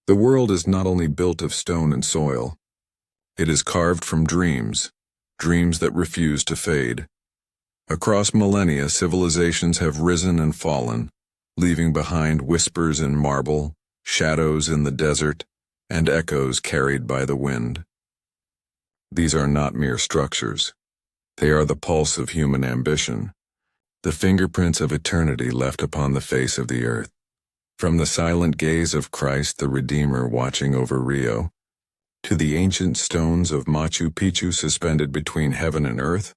The world is not only built of stone and soil, it is carved from dreams, dreams that refuse to fade. Across millennia, civilizations have risen and fallen, leaving behind whispers in marble, shadows in the desert, and echoes carried by the wind. These are not mere structures. They are the pulse of human ambition, the fingerprints of eternity left upon the face of the earth. From the silent gaze of Christ the Redeemer watching over Rio, to the ancient stones of Machu Picchu suspended between heaven and earth,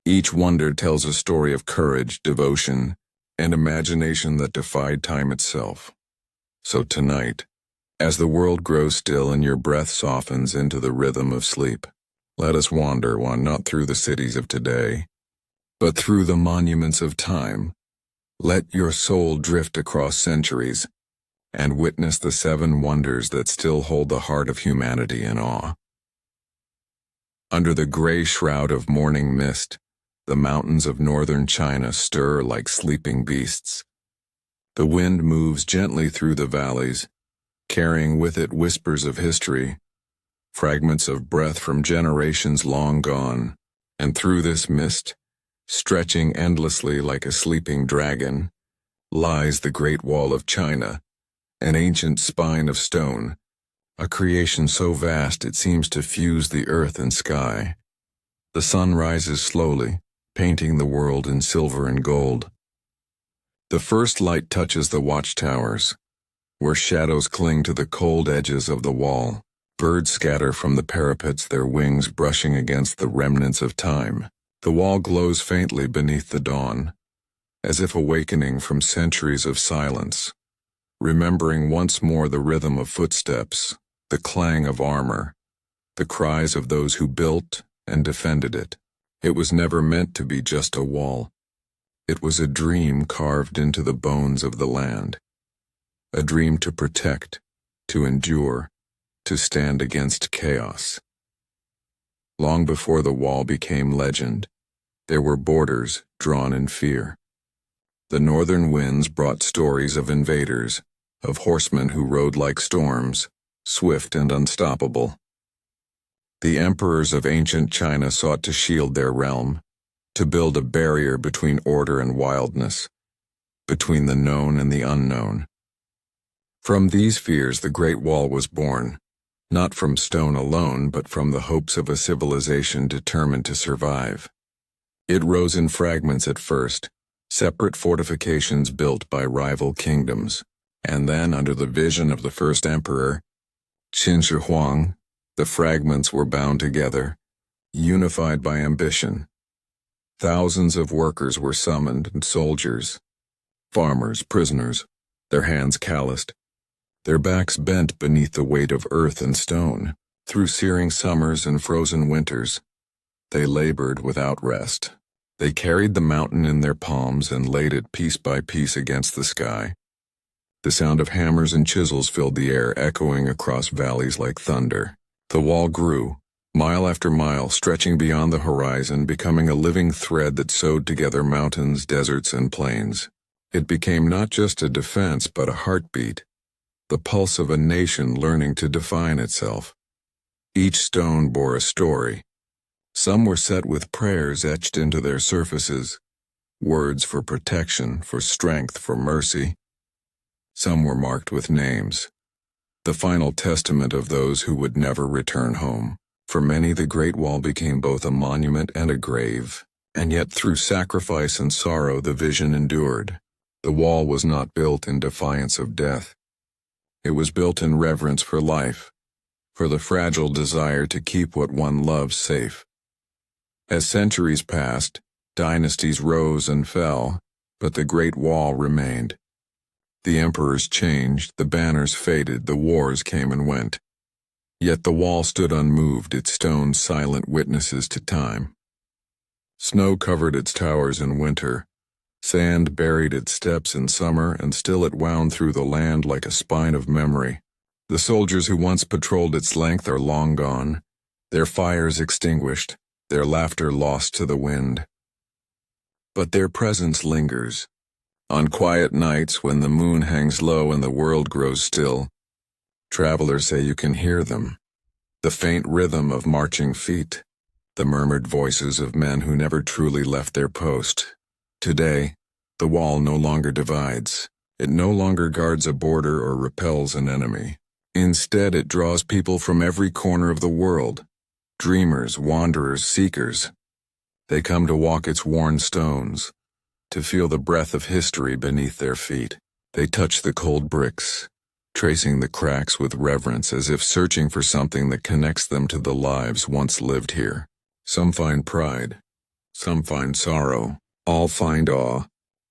each wonder tells a story of courage, devotion, and imagination that defied time itself. So tonight, as the world grows still and your breath softens into the rhythm of sleep, let us wander not through the cities of today, but through the monuments of time. Let your soul drift across centuries and witness the 7 wonders that still hold the heart of humanity in awe. Under the gray shroud of morning mist, the mountains of northern China stir like sleeping beasts. The wind moves gently through the valleys, carrying with it whispers of history, fragments of breath from generations long gone, and through this mist, stretching endlessly like a sleeping dragon, lies the Great Wall of China, an ancient spine of stone, a creation so vast it seems to fuse the earth and sky. The sun rises slowly, painting the world in silver and gold. The first light touches the watchtowers, where shadows cling to the cold edges of the wall. Birds scatter from the parapets, their wings brushing against the remnants of time. The wall glows faintly beneath the dawn, as if awakening from centuries of silence, remembering once more the rhythm of footsteps, the clang of armor, the cries of those who built and defended it. It was never meant to be just a wall. It was a dream carved into the bones of the land, a dream to protect, to endure, to stand against chaos. Long before the wall became legend, there were borders drawn in fear. The northern winds brought stories of invaders, of horsemen who rode like storms, swift and unstoppable. The emperors of ancient China sought to shield their realm, to build a barrier between order and wildness, between the known and the unknown. From these fears the Great Wall was born, not from stone alone, but from the hopes of a civilization determined to survive. It rose in fragments at first, separate fortifications built by rival kingdoms, and then under the vision of the first emperor, Qin Shi Huang, the fragments were bound together, unified by ambition. Thousands of workers were summoned, and soldiers, farmers, prisoners, their hands calloused, their backs bent beneath the weight of earth and stone. Through searing summers and frozen winters, they labored without rest. They carried the mountain in their palms and laid it piece by piece against the sky. The sound of hammers and chisels filled the air, echoing across valleys like thunder. The wall grew, mile after mile, stretching beyond the horizon, becoming a living thread that sewed together mountains, deserts, and plains. It became not just a defense, but a heartbeat, the pulse of a nation learning to define itself. Each stone bore a story. Some were set with prayers etched into their surfaces, words for protection, for strength, for mercy. Some were marked with names, the final testament of those who would never return home. For many, the Great Wall became both a monument and a grave, and yet through sacrifice and sorrow the vision endured. The wall was not built in defiance of death. It was built in reverence for life, for the fragile desire to keep what one loves safe. As centuries passed, dynasties rose and fell, but the Great Wall remained. The emperors changed, the banners faded, the wars came and went. Yet the wall stood unmoved, its stones silent witnesses to time. Snow covered its towers in winter, sand buried its steps in summer, and still it wound through the land like a spine of memory. The soldiers who once patrolled its length are long gone, their fires extinguished, their laughter lost to the wind. But their presence lingers. On quiet nights when the moon hangs low and the world grows still, Travelers say you can hear them. The faint rhythm of marching feet. The murmured voices of men who never truly left their post. Today, the wall no longer divides. It no longer guards a border or repels an enemy. Instead, it draws people from every corner of the world. Dreamers, wanderers, seekers. They come to walk its worn stones, to feel the breath of history beneath their feet. They touch the cold bricks, tracing the cracks with reverence as if searching for something that connects them to the lives once lived here. Some find pride, some find sorrow, all find awe.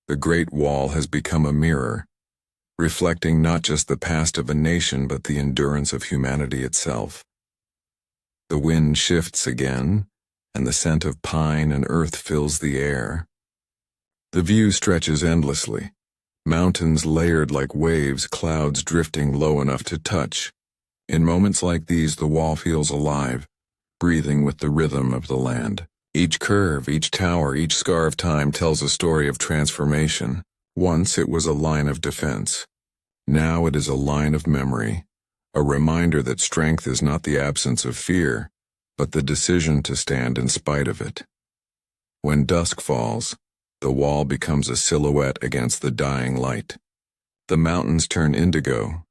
The Great Wall has become a mirror, reflecting not just the past of a nation but the endurance of humanity itself. The wind shifts again, and the scent of pine and earth fills the air. The view stretches endlessly, mountains layered like waves, clouds drifting low enough to touch. In moments like these, the wall feels alive, breathing with the rhythm of the land. Each curve, each tower, each scar of time tells a story of transformation. Once it was a line of defense. Now it is a line of memory, a reminder that strength is not the absence of fear, but the decision to stand in spite of it. When dusk falls, the wall becomes a silhouette against the dying light. The mountains turn indigo,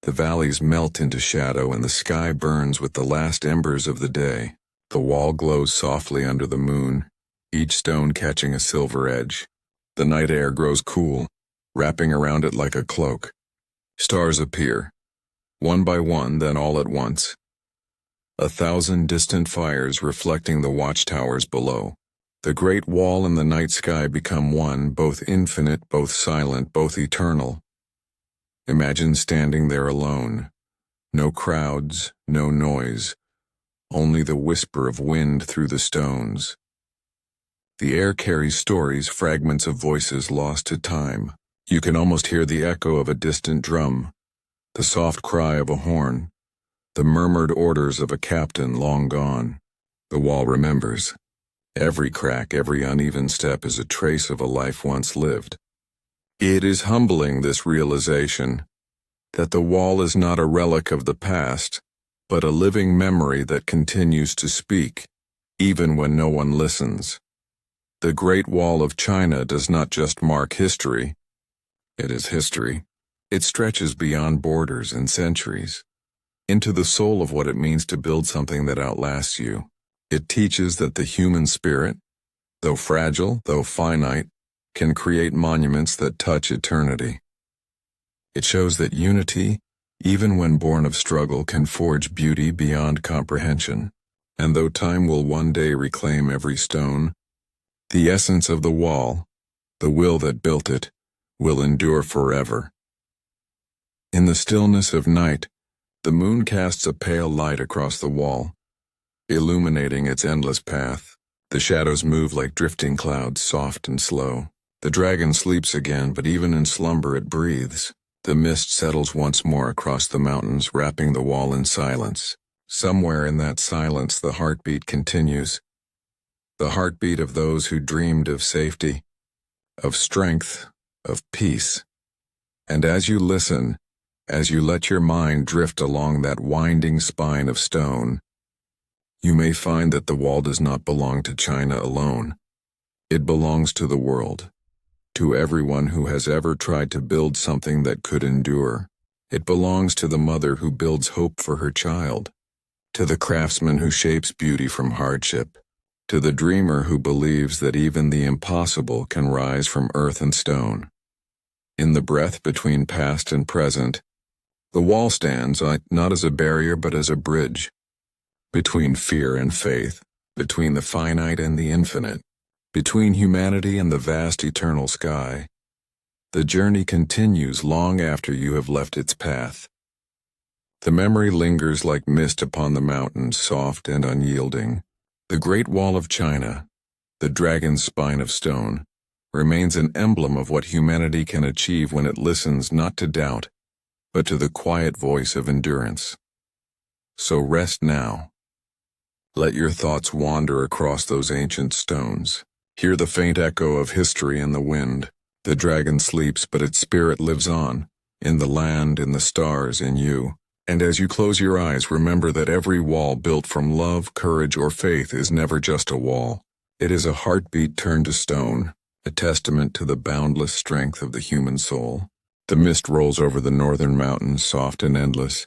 the valleys melt into shadow, and the sky burns with the last embers of the day. The wall glows softly under the moon, each stone catching a silver edge. The night air grows cool, wrapping around it like a cloak. Stars appear, one by one, then all at once. 1,000 distant fires reflecting the watchtowers below. The Great Wall and the night sky become one, both infinite, both silent, both eternal. Imagine standing there alone. No crowds, no noise. Only the whisper of wind through the stones. The air carries stories, fragments of voices lost to time. You can almost hear the echo of a distant drum, the soft cry of a horn, the murmured orders of a captain long gone. The wall remembers. Every crack, every uneven step is a trace of a life once lived. It is humbling, this realization, that the wall is not a relic of the past, but a living memory that continues to speak, even when no one listens. The Great Wall of China does not just mark history. It is history. It stretches beyond borders and centuries, into the soul of what it means to build something that outlasts you. It teaches that the human spirit, though fragile, though finite, can create monuments that touch eternity. It shows that unity, even when born of struggle, can forge beauty beyond comprehension. And though time will one day reclaim every stone, the essence of the wall, the will that built it, will endure forever. In the stillness of night, the moon casts a pale light across the wall, illuminating its endless path. The shadows move like drifting clouds, soft and slow. The dragon sleeps again, but even in slumber it breathes. The mist settles once more across the mountains, wrapping the wall in silence. Somewhere in that silence, the heartbeat continues. The heartbeat of those who dreamed of safety, of strength, of peace. And as you listen, as you let your mind drift along that winding spine of stone, you may find that the wall does not belong to China alone. It belongs to the world. To everyone who has ever tried to build something that could endure. It belongs to the mother who builds hope for her child, to the craftsman who shapes beauty from hardship, to the dreamer who believes that even the impossible can rise from earth and stone. In the breath between past and present, the wall stands not as a barrier but as a bridge, between fear and faith, between the finite and the infinite. Between humanity and the vast eternal sky. The journey continues long after you have left its path. The memory lingers like mist upon the mountains, soft and unyielding. The Great Wall of China, the dragon's spine of stone, remains an emblem of what humanity can achieve when it listens not to doubt, but to the quiet voice of endurance. So rest now. Let your thoughts wander across those ancient stones. Hear the faint echo of history in the wind. The dragon sleeps, but its spirit lives on, in the land, in the stars, in you. And as you close your eyes, remember that every wall built from love, courage, or faith is never just a wall. It is a heartbeat turned to stone, a testament to the boundless strength of the human soul. The mist rolls over the northern mountains, soft and endless,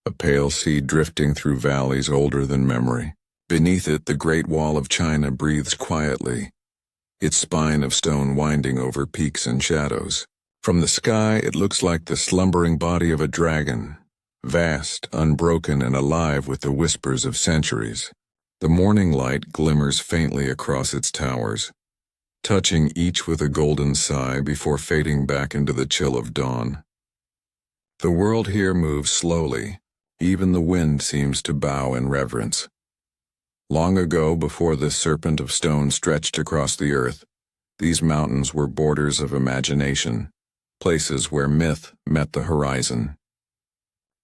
a pale sea drifting through valleys older than memory. Beneath it, the Great Wall of China breathes quietly, its spine of stone winding over peaks and shadows. From the sky, it looks like the slumbering body of a dragon, vast, unbroken, and alive with the whispers of centuries. The morning light glimmers faintly across its towers, touching each with a golden sigh before fading back into the chill of dawn. The world here moves slowly. Even the wind seems to bow in reverence. Long ago, before this serpent of stone stretched across the earth, these mountains were borders of imagination, places where myth met the horizon.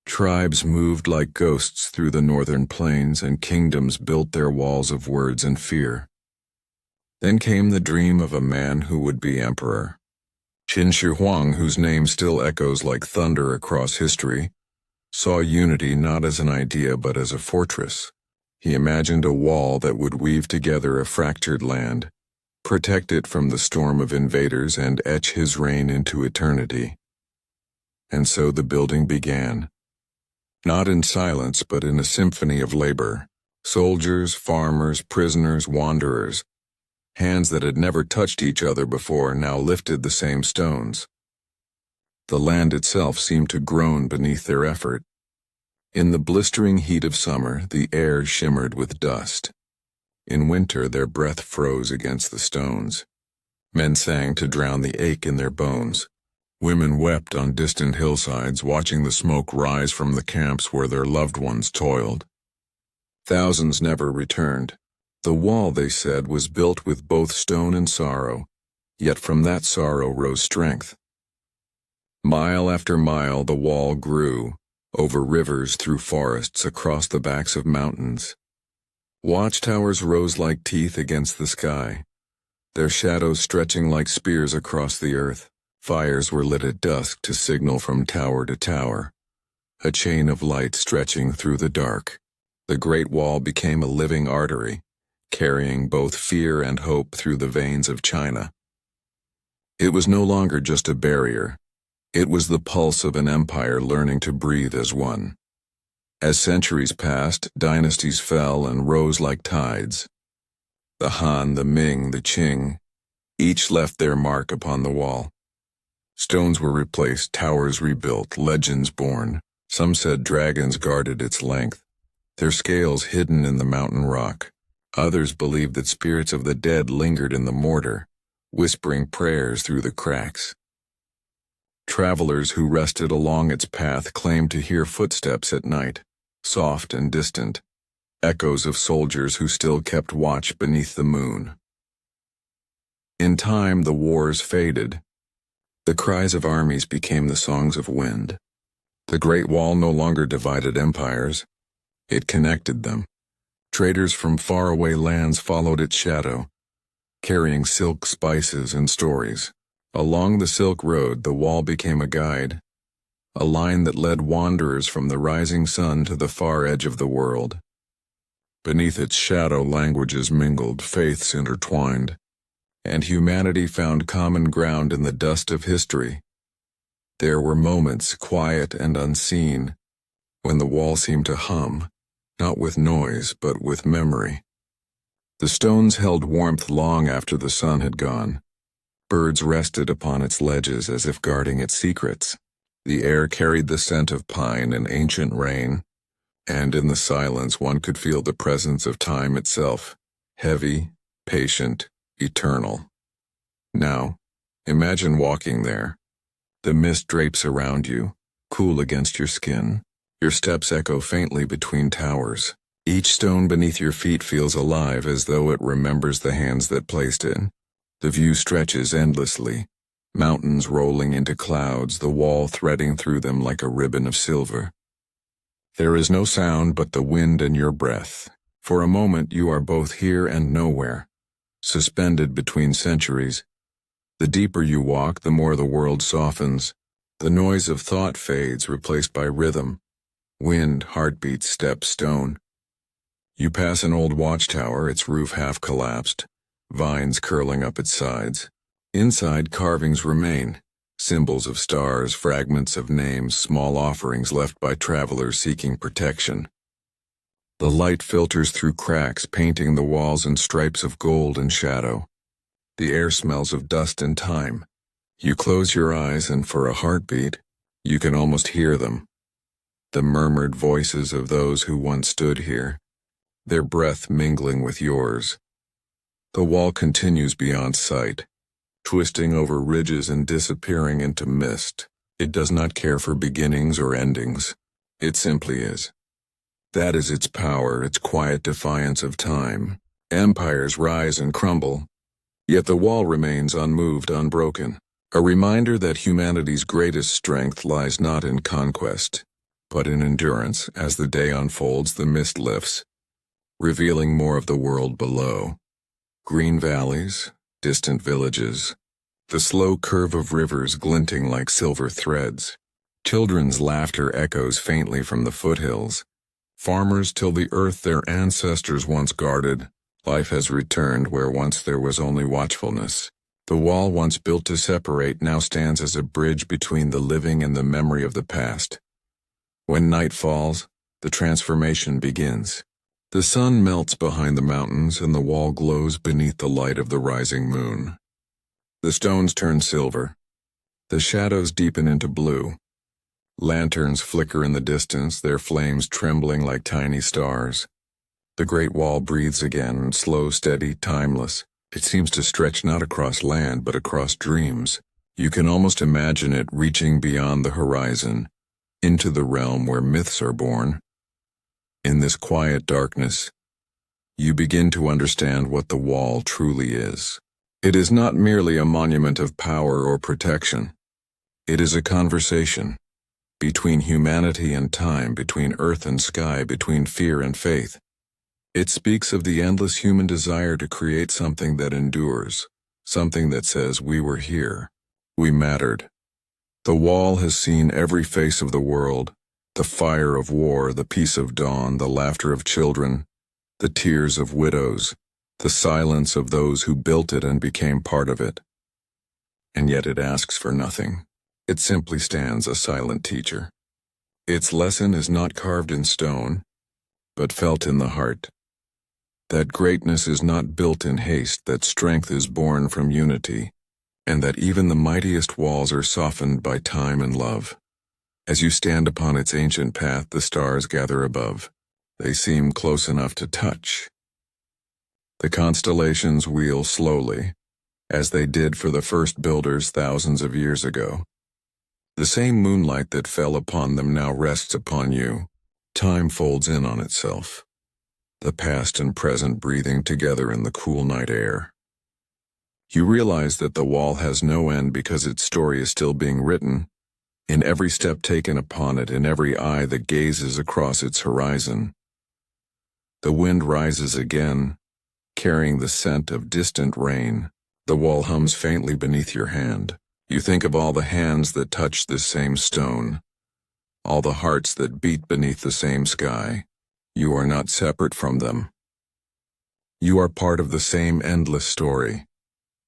Tribes moved like ghosts through the northern plains, and kingdoms built their walls of words and fear. Then came the dream of a man who would be emperor. Qin Shi Huang, whose name still echoes like thunder across history, saw unity not as an idea but as a fortress. He imagined a wall that would weave together a fractured land, protect it from the storm of invaders, and etch his reign into eternity. And so the building began. Not in silence, but in a symphony of labor. Soldiers, farmers, prisoners, wanderers. Hands that had never touched each other before now lifted the same stones. The land itself seemed to groan beneath their effort. In the blistering heat of summer, the air shimmered with dust. In winter, their breath froze against the stones. Men sang to drown the ache in their bones. Women wept on distant hillsides, watching the smoke rise from the camps where their loved ones toiled. Thousands never returned. The wall, they said, was built with both stone and sorrow, yet from that sorrow rose strength. Mile after mile the wall grew, over rivers, through forests, across the backs of mountains. Watchtowers rose like teeth against the sky, their shadows stretching like spears across the earth. Fires were lit at dusk to signal from tower to tower, a chain of light stretching through the dark. The Great Wall became a living artery, carrying both fear and hope through the veins of China. It was no longer just a barrier. It was the pulse of an empire learning to breathe as one. As centuries passed, dynasties fell and rose like tides. The Han, the Ming, the Qing, each left their mark upon the wall. Stones were replaced, towers rebuilt, legends born. Some said dragons guarded its length, their scales hidden in the mountain rock. Others believed that spirits of the dead lingered in the mortar, whispering prayers through the cracks. Travelers who rested along its path claimed to hear footsteps at night, soft and distant, echoes of soldiers who still kept watch beneath the moon. In time, the wars faded. The cries of armies became the songs of wind. The Great Wall no longer divided empires. It connected them. Traders from faraway lands followed its shadow, carrying silk, spices, and stories. Along the Silk Road, the wall became a guide, a line that led wanderers from the rising sun to the far edge of the world. Beneath its shadow, languages mingled, faiths intertwined, and humanity found common ground in the dust of history. There were moments, quiet and unseen, when the wall seemed to hum, not with noise, but with memory. The stones held warmth long after the sun had gone. Birds rested upon its ledges as if guarding its secrets. The air carried the scent of pine and ancient rain, and in the silence one could feel the presence of time itself, heavy, patient, eternal. Now, imagine walking there. The mist drapes around you, cool against your skin. Your steps echo faintly between towers. Each stone beneath your feet feels alive, as though it remembers the hands that placed it. The view stretches endlessly, mountains rolling into clouds, the wall threading through them like a ribbon of silver. There is no sound but the wind and your breath. For a moment you are both here and nowhere, suspended between centuries. The deeper you walk, the more the world softens. The noise of thought fades, replaced by rhythm. Wind, heartbeat, steps, stone. You pass an old watchtower, its roof half collapsed, vines curling up its sides. Inside, carvings remain, symbols of stars, fragments of names, small offerings left by travelers seeking protection. The light filters through cracks, painting the walls in stripes of gold and shadow. The air smells of dust and time. You close your eyes and for a heartbeat, you can almost hear them. The murmured voices of those who once stood here, their breath mingling with yours. The wall continues beyond sight, twisting over ridges and disappearing into mist. It does not care for beginnings or endings. It simply is. That is its power, its quiet defiance of time. Empires rise and crumble, yet the wall remains unmoved, unbroken. A reminder that humanity's greatest strength lies not in conquest, but in endurance. As the day unfolds, the mist lifts, revealing more of the world below. Green valleys, distant villages, the slow curve of rivers glinting like silver threads. Children's laughter echoes faintly from the foothills. Farmers till the earth their ancestors once guarded. Life has returned where once there was only watchfulness. The wall once built to separate now stands as a bridge between the living and the memory of the past. When night falls, the transformation begins. The sun melts behind the mountains and the wall glows beneath the light of the rising moon. The stones turn silver. The shadows deepen into blue. Lanterns flicker in the distance, their flames trembling like tiny stars. The great wall breathes again, slow, steady, timeless. It seems to stretch not across land, but across dreams. You can almost imagine it reaching beyond the horizon, into the realm where myths are born. In this quiet darkness, you begin to understand what the wall truly is. It is not merely a monument of power or protection. It is a conversation between humanity and time, between earth and sky, between fear and faith. It speaks of the endless human desire to create something that endures, something that says we were here, we mattered. The wall has seen every face of the world, the fire of war, the peace of dawn, the laughter of children, the tears of widows, the silence of those who built it and became part of it. And yet it asks for nothing. It simply stands a silent teacher. Its lesson is not carved in stone, but felt in the heart. That greatness is not built in haste, that strength is born from unity, and that even the mightiest walls are softened by time and love. As you stand upon its ancient path, the stars gather above. They seem close enough to touch. The constellations wheel slowly, as they did for the first builders thousands of years ago. The same moonlight that fell upon them now rests upon you. Time folds in on itself, the past and present breathing together in the cool night air. You realize that the wall has no end because its story is still being written, in every step taken upon it, in every eye that gazes across its horizon. The wind rises again, carrying the scent of distant rain. The wall hums faintly beneath your hand. You think of all the hands that touch this same stone, all the hearts that beat beneath the same sky. You are not separate from them. You are part of the same endless story,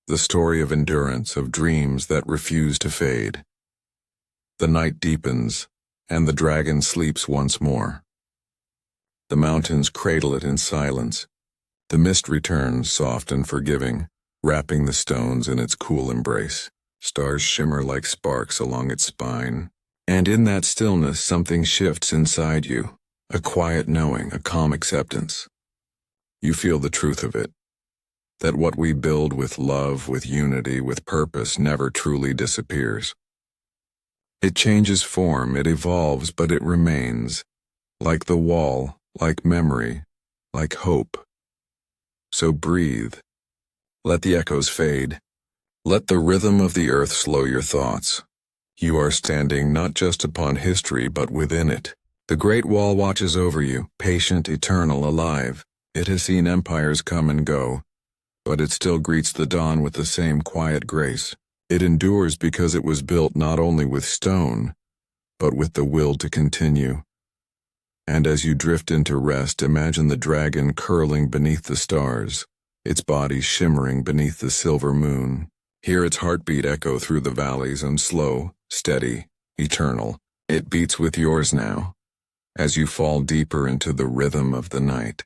the story of endurance, of dreams that refuse to fade. The night deepens, and the dragon sleeps once more. The mountains cradle it in silence. The mist returns, soft and forgiving, wrapping the stones in its cool embrace. Stars shimmer like sparks along its spine, and in that stillness something shifts inside you, a quiet knowing, a calm acceptance. You feel the truth of it, that what we build with love, with unity, with purpose never truly disappears. It changes form, it evolves, but it remains, like the wall, like memory, like hope. So breathe. Let the echoes fade. Let the rhythm of the earth slow your thoughts. You are standing not just upon history, but within it. The Great Wall watches over you, patient, eternal, alive. It has seen empires come and go, but it still greets the dawn with the same quiet grace. It endures because it was built not only with stone, but with the will to continue. And as you drift into rest, imagine the dragon curling beneath the stars, its body shimmering beneath the silver moon. Hear its heartbeat echo through the valleys, and slow, steady, eternal, it beats with yours now. As you fall deeper into the rhythm of the night,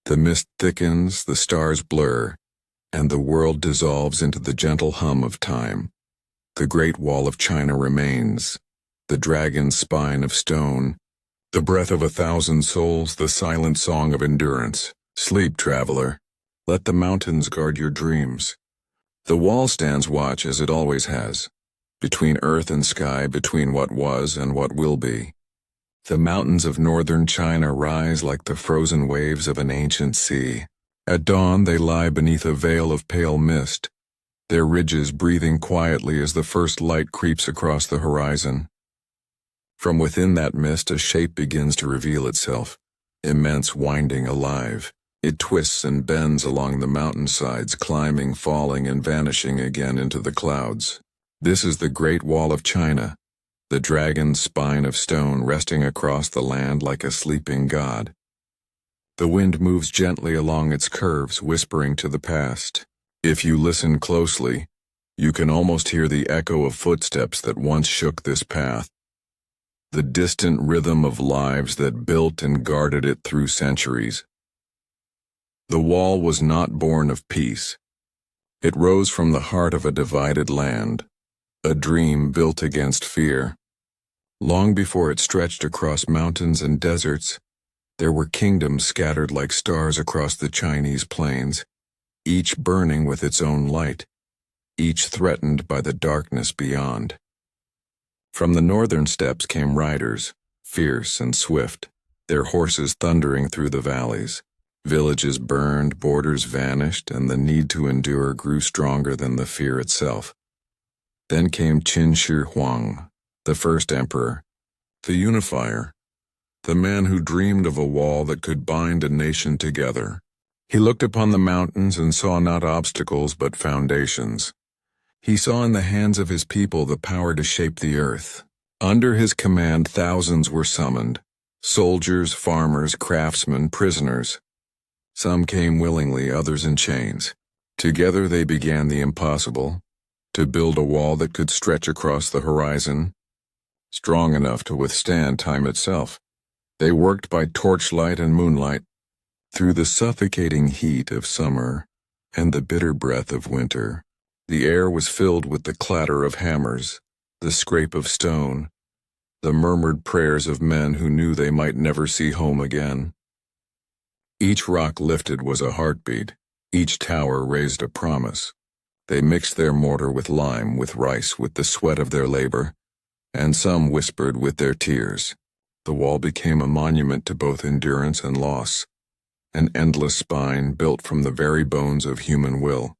the mist thickens, the stars blur, and the world dissolves into the gentle hum of time. The Great Wall of China remains, the dragon's spine of stone, the breath of 1,000 souls, the silent song of endurance. Sleep, traveler. Let the mountains guard your dreams. The wall stands watch as it always has, between earth and sky, between what was and what will be. The mountains of northern China rise like the frozen waves of an ancient sea. At dawn they lie beneath a veil of pale mist, their ridges breathing quietly as the first light creeps across the horizon. From within that mist a shape begins to reveal itself, immense, winding, alive. It twists and bends along the mountainsides, climbing, falling, and vanishing again into the clouds. This is the Great Wall of China, the dragon's spine of stone resting across the land like a sleeping god. The wind moves gently along its curves, whispering to the past. If you listen closely, you can almost hear the echo of footsteps that once shook this path, the distant rhythm of lives that built and guarded it through centuries. The wall was not born of peace. It rose from the heart of a divided land, a dream built against fear. Long before it stretched across mountains and deserts, there were kingdoms scattered like stars across the Chinese plains, each burning with its own light, each threatened by the darkness beyond. From the northern steppes came riders, fierce and swift, their horses thundering through the valleys. Villages burned, borders vanished, and the need to endure grew stronger than the fear itself. Then came Qin Shi Huang, the first emperor, the unifier, the man who dreamed of a wall that could bind a nation together. He looked upon the mountains and saw not obstacles but foundations. He saw in the hands of his people the power to shape the earth. Under his command, thousands were summoned, soldiers, farmers, craftsmen, prisoners. Some came willingly, others in chains. Together they began the impossible, to build a wall that could stretch across the horizon, strong enough to withstand time itself. They worked by torchlight and moonlight, through the suffocating heat of summer and the bitter breath of winter. The air was filled with the clatter of hammers, the scrape of stone, the murmured prayers of men who knew they might never see home again. Each rock lifted was a heartbeat, each tower raised a promise. They mixed their mortar with lime, with rice, with the sweat of their labor, and some whispered with their tears. The wall became a monument to both endurance and loss, an endless spine built from the very bones of human will.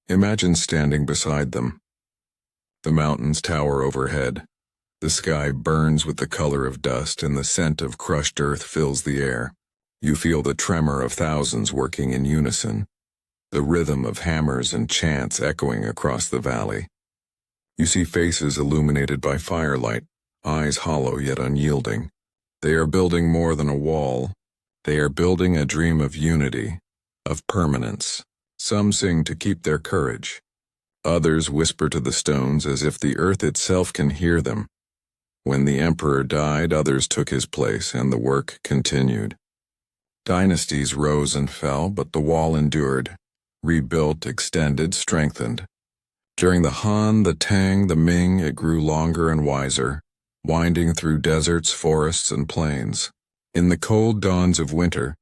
Imagine standing beside them. The mountains tower overhead. The sky burns with the color of dust, and the scent of crushed earth fills the air. You feel the tremor of thousands working in unison, the rhythm of hammers and chants echoing across the valley. You see faces illuminated by firelight, eyes hollow yet unyielding. They are building more than a wall. They are building a dream of unity, of permanence. Some sing to keep their courage. Others whisper to the stones as if the earth itself can hear them. When the emperor died, others took his place, and the work continued. Dynasties rose and fell, but the wall endured, rebuilt, extended, strengthened. During the Han, the Tang, the Ming, it grew longer and wiser, winding through deserts, forests, and plains. In the cold dawns of winter,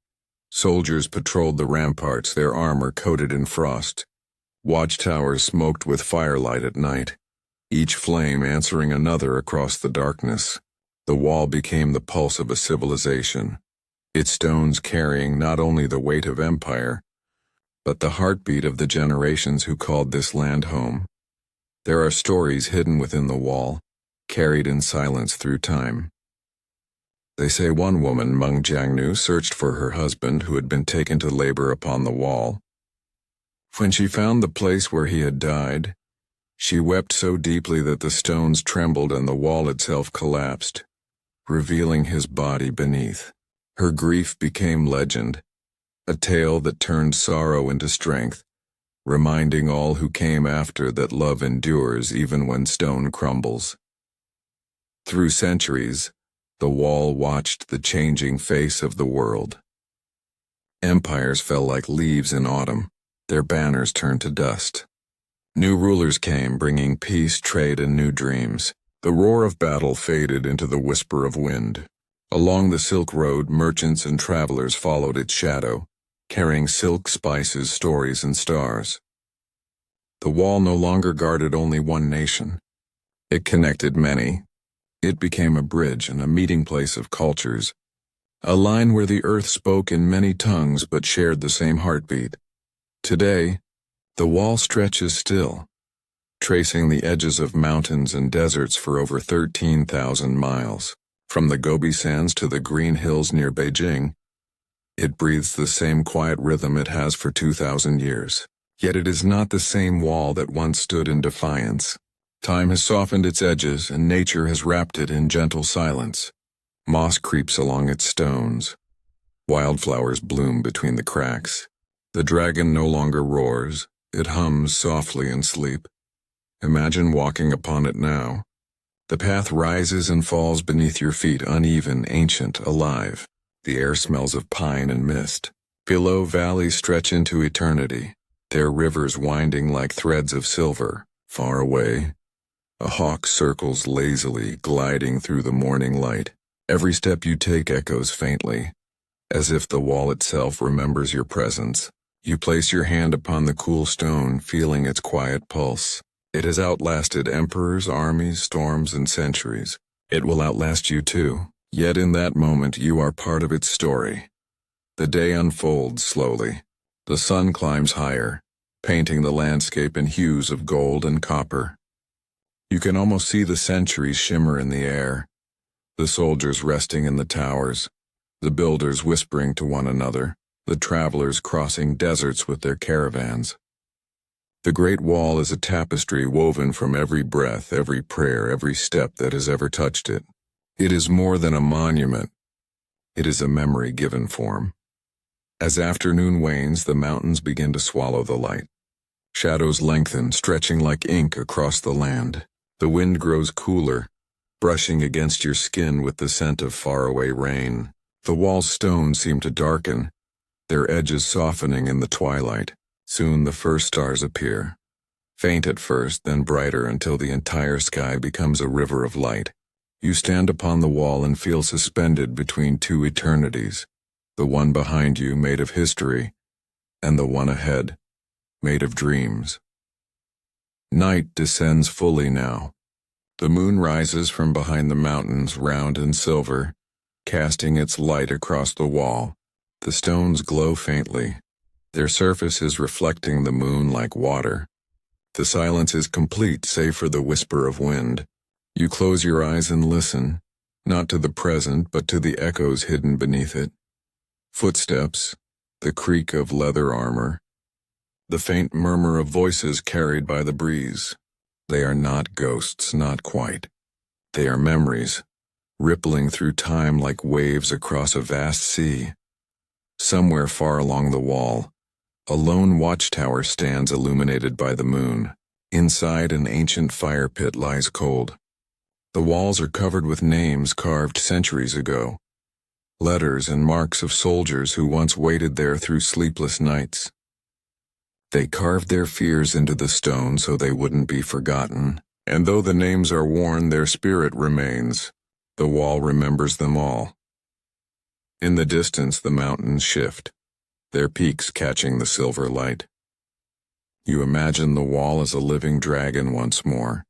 soldiers patrolled the ramparts, their armor coated in frost. Watchtowers smoked with firelight at night, each flame answering another across the darkness. The wall became the pulse of a civilization, its stones carrying not only the weight of empire, but the heartbeat of the generations who called this land home. There are stories hidden within the wall, carried in silence through time. They say one woman, Meng Jiangnu, searched for her husband who had been taken to labor upon the wall. When she found the place where he had died, she wept so deeply that the stones trembled and the wall itself collapsed. revealing his body beneath. Her grief became legend, a tale that turned sorrow into strength, reminding all who came after that love endures even when stone crumbles. Through centuries, the wall watched the changing face of the world. Empires fell like leaves in autumn, their banners turned to dust. New rulers came, bringing peace, trade, and new dreams. The roar of battle faded into the whisper of wind. Along the Silk Road, merchants and travelers followed its shadow, carrying silk, spices, stories, and stars. The wall no longer guarded only one nation. It connected many. It became a bridge and a meeting place of cultures, a line where the earth spoke in many tongues but shared the same heartbeat. Today, the wall stretches still, tracing the edges of mountains and deserts for over 13,000 miles. From the Gobi Sands to the green hills near Beijing, it breathes the same quiet rhythm it has for 2,000 years. Yet it is not the same wall that once stood in defiance. Time has softened its edges, and nature has wrapped it in gentle silence. Moss creeps along its stones. Wildflowers bloom between the cracks. The dragon no longer roars, it hums softly in sleep. Imagine walking upon it now. The path rises and falls beneath your feet, uneven, ancient, alive. The air smells of pine and mist. Below, valleys stretch into eternity, their rivers winding like threads of silver. Far away, a hawk circles lazily, gliding through the morning light. Every step you take echoes faintly, as if the wall itself remembers your presence. You place your hand upon the cool stone, feeling its quiet pulse. It has outlasted emperors, armies, storms, and centuries. It will outlast you too. Yet in that moment you are part of its story. The day unfolds slowly. The sun climbs higher, painting the landscape in hues of gold and copper. You can almost see the centuries shimmer in the air, the soldiers resting in the towers, the builders whispering to one another, the travelers crossing deserts with their caravans. The Great Wall is a tapestry woven from every breath, every prayer, every step that has ever touched it. It is more than a monument. It is a memory given form. As afternoon wanes, the mountains begin to swallow the light. Shadows lengthen, stretching like ink across the land. The wind grows cooler, brushing against your skin with the scent of faraway rain. The wall's stones seem to darken, their edges softening in the twilight. Soon the first stars appear, faint at first, then brighter until the entire sky becomes a river of light. You stand upon the wall and feel suspended between two eternities, the one behind you made of history, and the one ahead, made of dreams. Night descends fully now. The moon rises from behind the mountains, round and silver, casting its light across the wall. The stones glow faintly, their surfaces reflecting the moon like water. The silence is complete save for the whisper of wind. You close your eyes and listen, not to the present but to the echoes hidden beneath it. Footsteps, the creak of leather armor, the faint murmur of voices carried by the breeze. They are not ghosts, not quite. They are memories, rippling through time like waves across a vast sea. Somewhere far along the wall, a lone watchtower stands illuminated by the moon. Inside, an ancient fire pit lies cold. The walls are covered with names carved centuries ago, letters and marks of soldiers who once waited there through sleepless nights. They carved their fears into the stone so they wouldn't be forgotten, and though the names are worn, their spirit remains. The wall remembers them all. In the distance, the mountains shift, their peaks catching the silver light. You imagine the wall as a living dragon once more,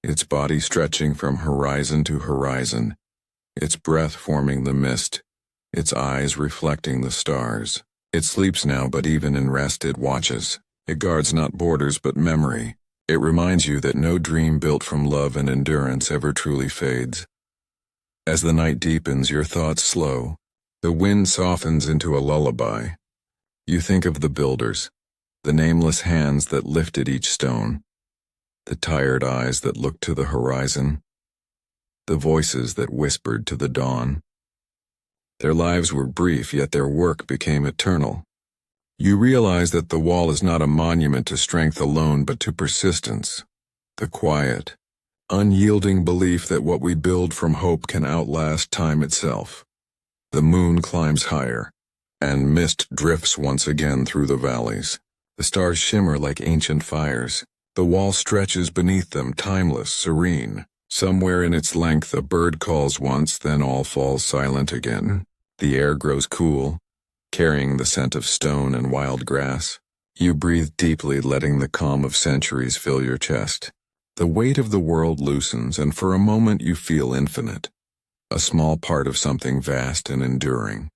its body stretching from horizon to horizon, its breath forming the mist, its eyes reflecting the stars. It sleeps now, but even in rest it watches. It guards not borders but memory. It reminds you that no dream built from love and endurance ever truly fades. As the night deepens, your thoughts slow. The wind softens into a lullaby. You think of the builders, the nameless hands that lifted each stone, the tired eyes that looked to the horizon. the voices that whispered to the dawn. Their lives were brief, yet their work became eternal. You realize that the wall is not a monument to strength alone, but to persistence, the quiet, unyielding belief that what we build from hope can outlast time itself. The moon climbs higher, and mist drifts once again through the valleys. The stars shimmer like ancient fires. The wall stretches beneath them, timeless, serene. Somewhere in its length a bird calls once, then all falls silent again. The air grows cool, carrying the scent of stone and wild grass. You breathe deeply, letting the calm of centuries fill your chest. The weight of the world loosens, and for a moment you feel infinite, a small part of something vast and enduring.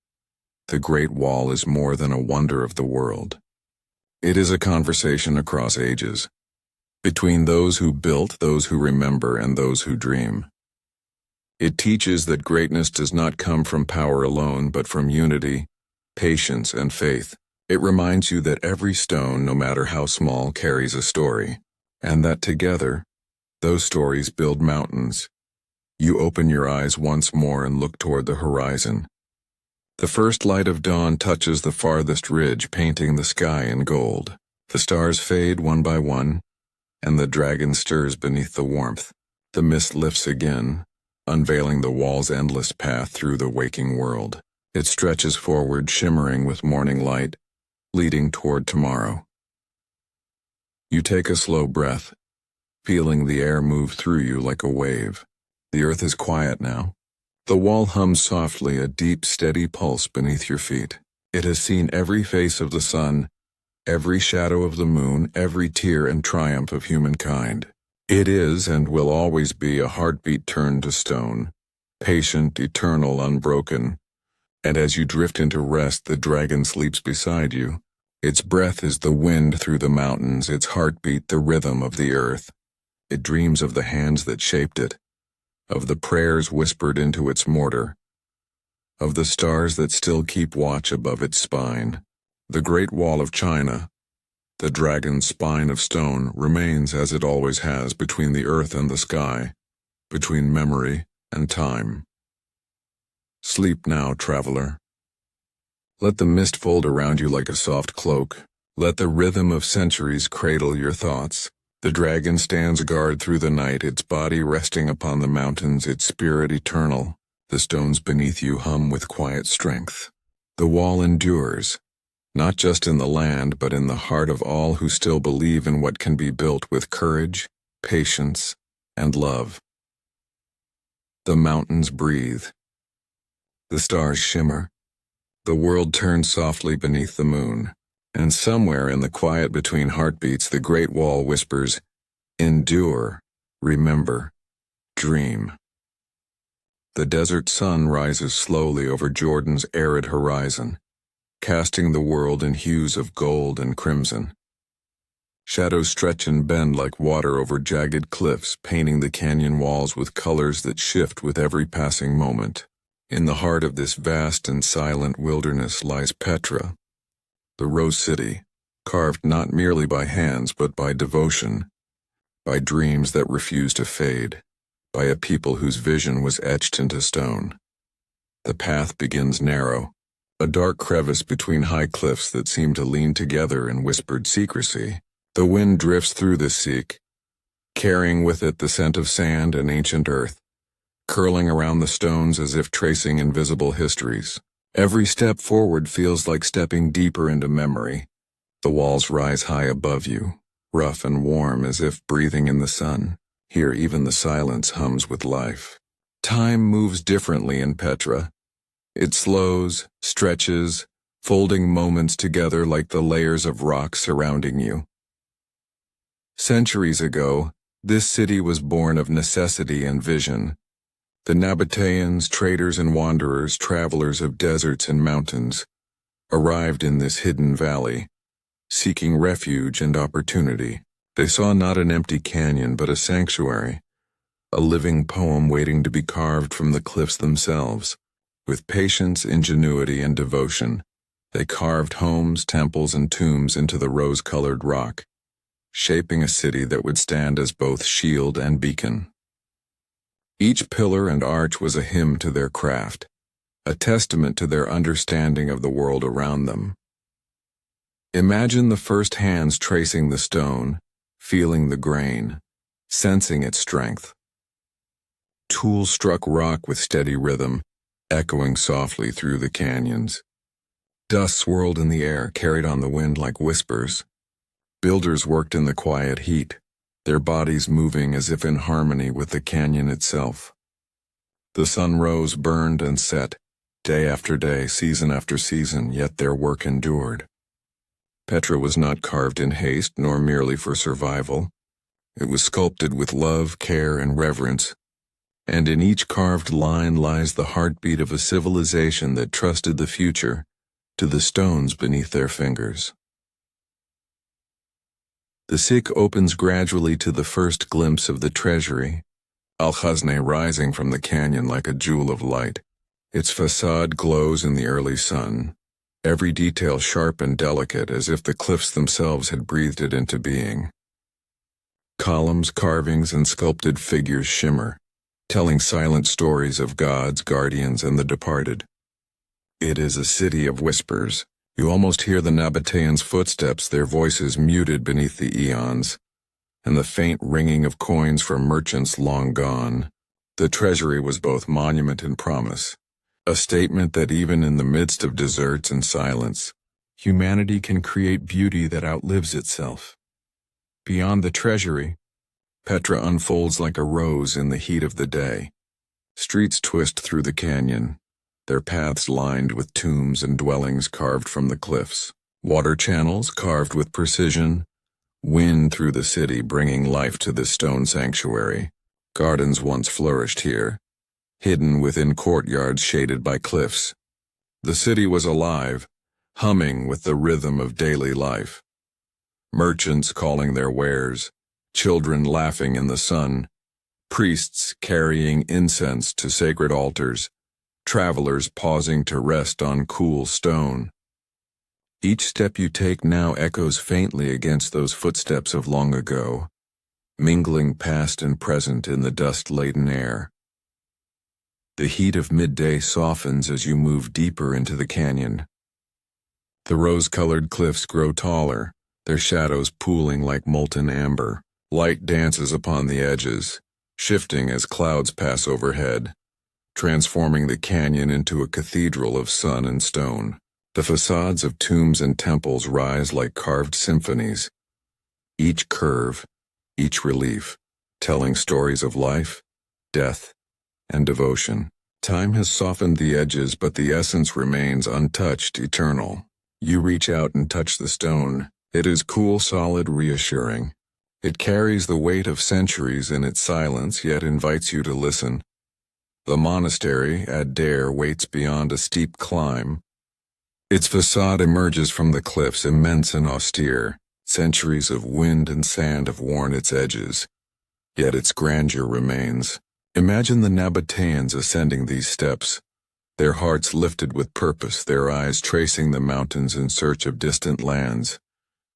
The Great Wall is more than a wonder of the world. It is a conversation across ages, between those who built, those who remember, and those who dream. It teaches that greatness does not come from power alone, but from unity, patience, and faith. It reminds you that every stone, no matter how small, carries a story, and that together, those stories build mountains. You open your eyes once more and look toward the horizon. The first light of dawn touches the farthest ridge, painting the sky in gold. The stars fade one by one, and the dragon stirs beneath the warmth. The mist lifts again, unveiling the wall's endless path through the waking world. It stretches forward, shimmering with morning light, leading toward tomorrow. You take a slow breath, feeling the air move through you like a wave. The earth is quiet now. The wall hums softly, a deep, steady pulse beneath your feet. It has seen every face of the sun, every shadow of the moon, every tear and triumph of humankind. It is and will always be a heartbeat turned to stone, patient, eternal, unbroken. And as you drift into rest, the dragon sleeps beside you. Its breath is the wind through the mountains, its heartbeat the rhythm of the earth. It dreams of the hands that shaped it, of the prayers whispered into its mortar, of the stars that still keep watch above its spine. The Great Wall of China, the dragon's spine of stone, remains as it always has, between the earth and the sky, between memory and time. Sleep now, traveler. Let the mist fold around you like a soft cloak. Let the rhythm of centuries cradle your thoughts. The dragon stands guard through the night, its body resting upon the mountains, its spirit eternal. The stones beneath you hum with quiet strength. The wall endures, not just in the land, but in the heart of all who still believe in what can be built with courage, patience, and love. The mountains breathe. The stars shimmer. The world turns softly beneath the moon. And somewhere in the quiet between heartbeats, the Great Wall whispers, endure, remember, dream. The desert sun rises slowly over Jordan's arid horizon, casting the world in hues of gold and crimson. Shadows stretch and bend like water over jagged cliffs, painting the canyon walls with colors that shift with every passing moment. In the heart of this vast and silent wilderness lies Petra, the Rose City, carved not merely by hands but by devotion, by dreams that refuse to fade, by a people whose vision was etched into stone. The path begins narrow, a dark crevice between high cliffs that seem to lean together in whispered secrecy. The wind drifts through this seek, carrying with it the scent of sand and ancient earth, curling around the stones as if tracing invisible histories. Every step forward feels like stepping deeper into memory. The walls rise high above you, rough and warm as if breathing in the sun. Here even the silence hums with life. Time moves differently in Petra. It slows, stretches, folding moments together like the layers of rock surrounding you. Centuries ago, this city was born of necessity and vision. The Nabateans, traders and wanderers, travelers of deserts and mountains, arrived in this hidden valley, seeking refuge and opportunity. They saw not an empty canyon but a sanctuary, a living poem waiting to be carved from the cliffs themselves. With patience, ingenuity, and devotion, they carved homes, temples, and tombs into the rose-colored rock, shaping a city that would stand as both shield and beacon. Each pillar and arch was a hymn to their craft, a testament to their understanding of the world around them. Imagine the first hands tracing the stone, feeling the grain, sensing its strength. Tools struck rock with steady rhythm, echoing softly through the canyons. Dust swirled in the air, carried on the wind like whispers. Builders worked in the quiet heat, their bodies moving as if in harmony with the canyon itself. The sun rose, burned, and set, day after day, season after season, yet their work endured. Petra was not carved in haste, nor merely for survival. It was sculpted with love, care, and reverence, and in each carved line lies the heartbeat of a civilization that trusted the future to the stones beneath their fingers. The Sikh opens gradually to the first glimpse of the treasury, Al-Khazne rising from the canyon like a jewel of light. Its facade glows in the early sun, every detail sharp and delicate as if the cliffs themselves had breathed it into being. Columns, carvings, and sculpted figures shimmer, telling silent stories of gods, guardians, and the departed. It is a city of whispers. You almost hear the Nabateans' footsteps, their voices muted beneath the eons, and the faint ringing of coins from merchants long gone. The treasury was both monument and promise, a statement that even in the midst of deserts and silence, humanity can create beauty that outlives itself. Beyond the treasury, Petra unfolds like a rose in the heat of the day. Streets twist through the canyon, their paths lined with tombs and dwellings carved from the cliffs. Water channels carved with precision wind through the city, bringing life to this stone sanctuary. Gardens once flourished here, hidden within courtyards shaded by cliffs. The city was alive, humming with the rhythm of daily life. Merchants calling their wares, children laughing in the sun, priests carrying incense to sacred altars, travelers pausing to rest on cool stone. Each step you take now echoes faintly against those footsteps of long ago, mingling past and present in the dust-laden air. The heat of midday softens as you move deeper into the canyon. The rose-colored cliffs grow taller, their shadows pooling like molten amber. Light dances upon the edges, shifting as clouds pass overhead, transforming the canyon into a cathedral of sun and stone. The facades of tombs and temples rise like carved symphonies, each curve, each relief, telling stories of life, death, and devotion. Time has softened the edges, but the essence remains untouched, eternal. You reach out and touch the stone. It is cool, solid, reassuring. It carries the weight of centuries in its silence, yet invites you to listen. The monastery at Dare waits beyond a steep climb. Its facade emerges from the cliffs, immense and austere. Centuries of wind and sand have worn its edges, yet its grandeur remains. Imagine the Nabateans ascending these steps, their hearts lifted with purpose, their eyes tracing the mountains in search of distant lands,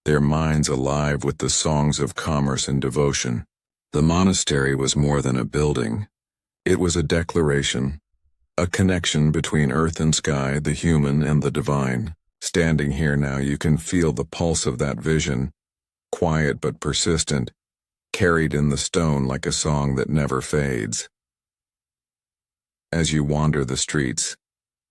their minds alive with the songs of commerce and devotion. The monastery was more than a building. It was a declaration, a connection between earth and sky, the human and the divine. Standing here now, you can feel the pulse of that vision, quiet but persistent, carried in the stone like a song that never fades. As you wander the streets,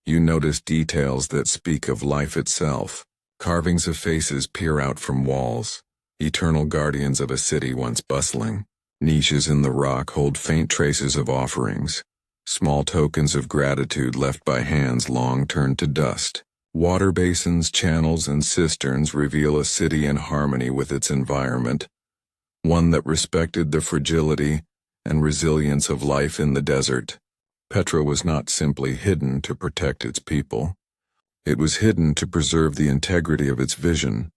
you notice details that speak of life itself. Carvings of faces peer out from walls, eternal guardians of a city once bustling. Niches in the rock hold faint traces of offerings, small tokens of gratitude left by hands long turned to dust. Water basins, channels, and cisterns reveal a city in harmony with its environment, one that respected the fragility and resilience of life in the desert. Petra was not simply hidden to protect its people. It was hidden to preserve the integrity of its vision,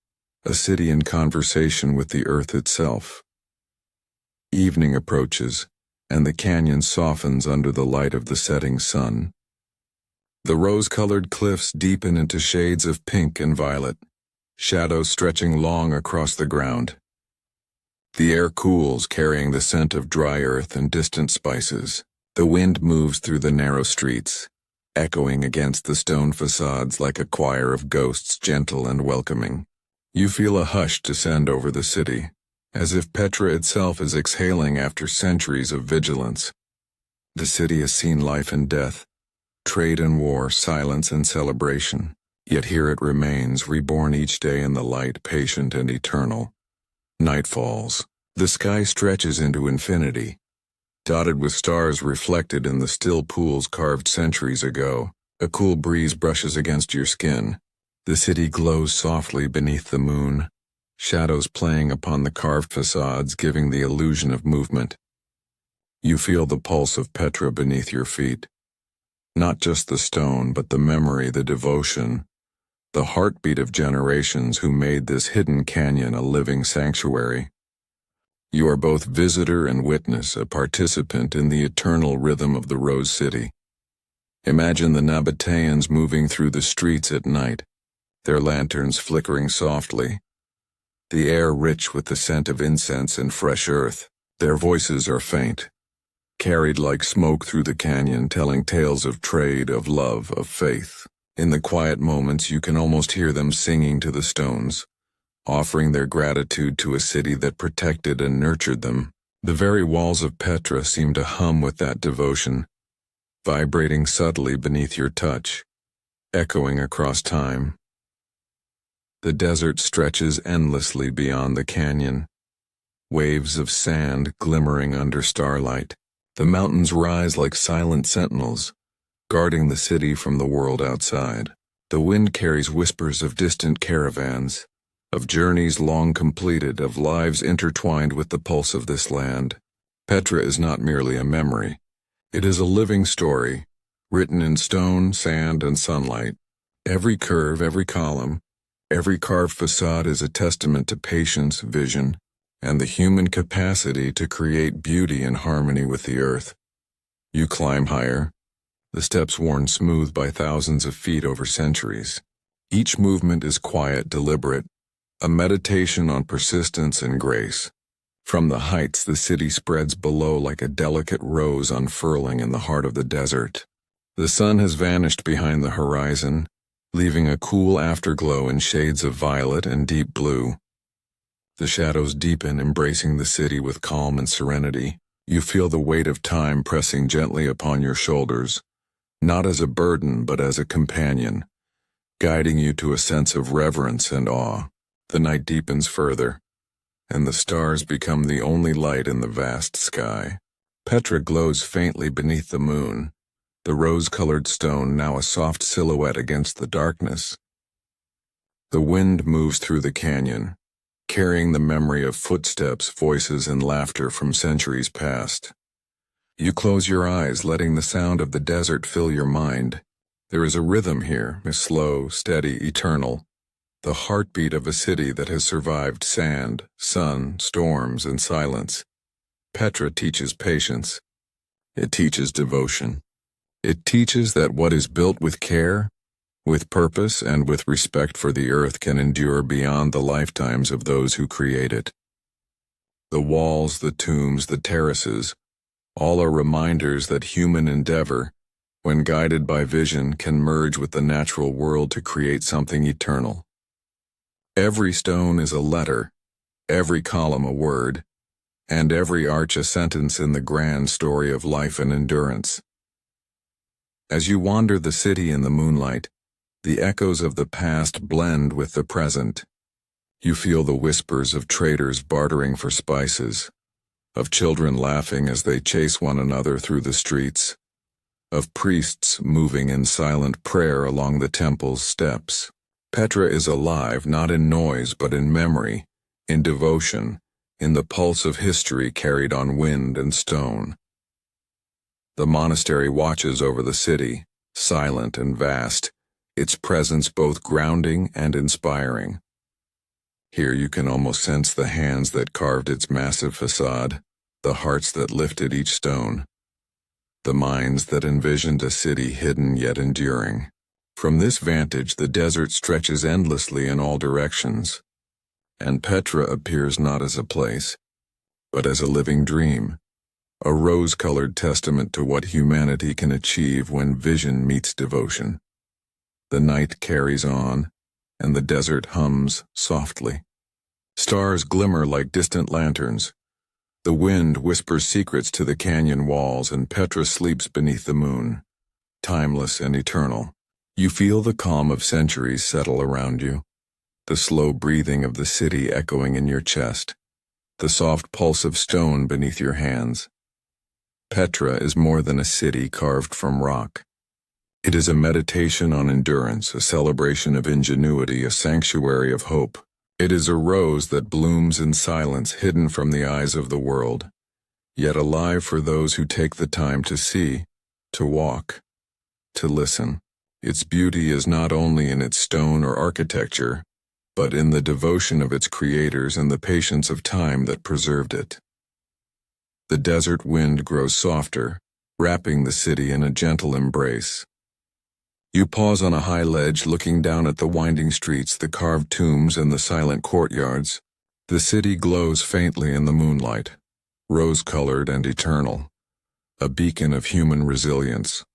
a city in conversation with the earth itself. Evening approaches, and the canyon softens under the light of the setting sun. The rose-colored cliffs deepen into shades of pink and violet, shadows stretching long across the ground. The air cools, carrying the scent of dry earth and distant spices. The wind moves through the narrow streets, echoing against the stone facades like a choir of ghosts, gentle and welcoming. You feel a hush descend over the city, as if Petra itself is exhaling after centuries of vigilance. The city has seen life and death, trade and war, silence and celebration, yet here it remains, reborn each day in the light, patient and eternal. Night falls. The sky stretches into infinity, dotted with stars reflected in the still pools carved centuries ago. A cool breeze brushes against your skin. The city glows softly beneath the moon, shadows playing upon the carved facades, giving the illusion of movement. You feel the pulse of Petra beneath your feet. Not just the stone, but the memory, the devotion, the heartbeat of generations who made this hidden canyon a living sanctuary. You are both visitor and witness, a participant in the eternal rhythm of the Rose City. Imagine the Nabateans moving through the streets at night, their lanterns flickering softly, the air rich with the scent of incense and fresh earth. Their voices are faint, carried like smoke through the canyon, telling tales of trade, of love, of faith. In the quiet moments, you can almost hear them singing to the stones, offering their gratitude to a city that protected and nurtured them. The very walls of Petra seem to hum with that devotion, vibrating subtly beneath your touch, echoing across time. The desert stretches endlessly beyond the canyon, waves of sand glimmering under starlight. The mountains rise like silent sentinels, guarding the city from the world outside. The wind carries whispers of distant caravans, of journeys long completed, of lives intertwined with the pulse of this land. Petra is not merely a memory. It is a living story, written in stone, sand, and sunlight. Every curve, every column, every carved facade is a testament to patience, vision, and the human capacity to create beauty in harmony with the earth. You climb higher, the steps worn smooth by thousands of feet over centuries. Each movement is quiet, deliberate, a meditation on persistence and grace. From the heights, the city spreads below like a delicate rose unfurling in the heart of the desert. The sun has vanished behind the horizon, leaving a cool afterglow in shades of violet and deep blue. The shadows deepen, embracing the city with calm and serenity. You feel the weight of time pressing gently upon your shoulders, not as a burden but as a companion, guiding you to a sense of reverence and awe. The night deepens further, and the stars become the only light in the vast sky. Petra glows faintly beneath the moon, the rose-colored stone now a soft silhouette against the darkness. The wind moves through the canyon, carrying the memory of footsteps, voices, and laughter from centuries past. You close your eyes, letting the sound of the desert fill your mind. There is a rhythm here, slow, steady, eternal, the heartbeat of a city that has survived sand, sun, storms, and silence. Petra teaches patience. It teaches devotion. It teaches that what is built with care, with purpose, and with respect for the earth can endure beyond the lifetimes of those who create it. The walls, the tombs, the terraces, all are reminders that human endeavor, when guided by vision, can merge with the natural world to create something eternal. Every stone is a letter, every column a word, and every arch a sentence in the grand story of life and endurance. As you wander the city in the moonlight, the echoes of the past blend with the present. You feel the whispers of traders bartering for spices, of children laughing as they chase one another through the streets, of priests moving in silent prayer along the temple's steps. Petra is alive not in noise but in memory, in devotion, in the pulse of history carried on wind and stone. The monastery watches over the city, silent and vast, its presence both grounding and inspiring. Here you can almost sense the hands that carved its massive facade, the hearts that lifted each stone, the minds that envisioned a city hidden yet enduring. From this vantage, the desert stretches endlessly in all directions, and Petra appears not as a place, but as a living dream, a rose-colored testament to what humanity can achieve when vision meets devotion. The night carries on, and the desert hums softly. Stars glimmer like distant lanterns. The wind whispers secrets to the canyon walls, and Petra sleeps beneath the moon, timeless and eternal. You feel the calm of centuries settle around you, the slow breathing of the city echoing in your chest, the soft pulse of stone beneath your hands. Petra is more than a city carved from rock. It is a meditation on endurance, a celebration of ingenuity, a sanctuary of hope. It is a rose that blooms in silence, hidden from the eyes of the world, yet alive for those who take the time to see, to walk, to listen. Its beauty is not only in its stone or architecture, but in the devotion of its creators and the patience of time that preserved it. The desert wind grows softer, wrapping the city in a gentle embrace. You pause on a high ledge, looking down at the winding streets, the carved tombs, and the silent courtyards. The city glows faintly in the moonlight, rose-colored and eternal, a beacon of human resilience.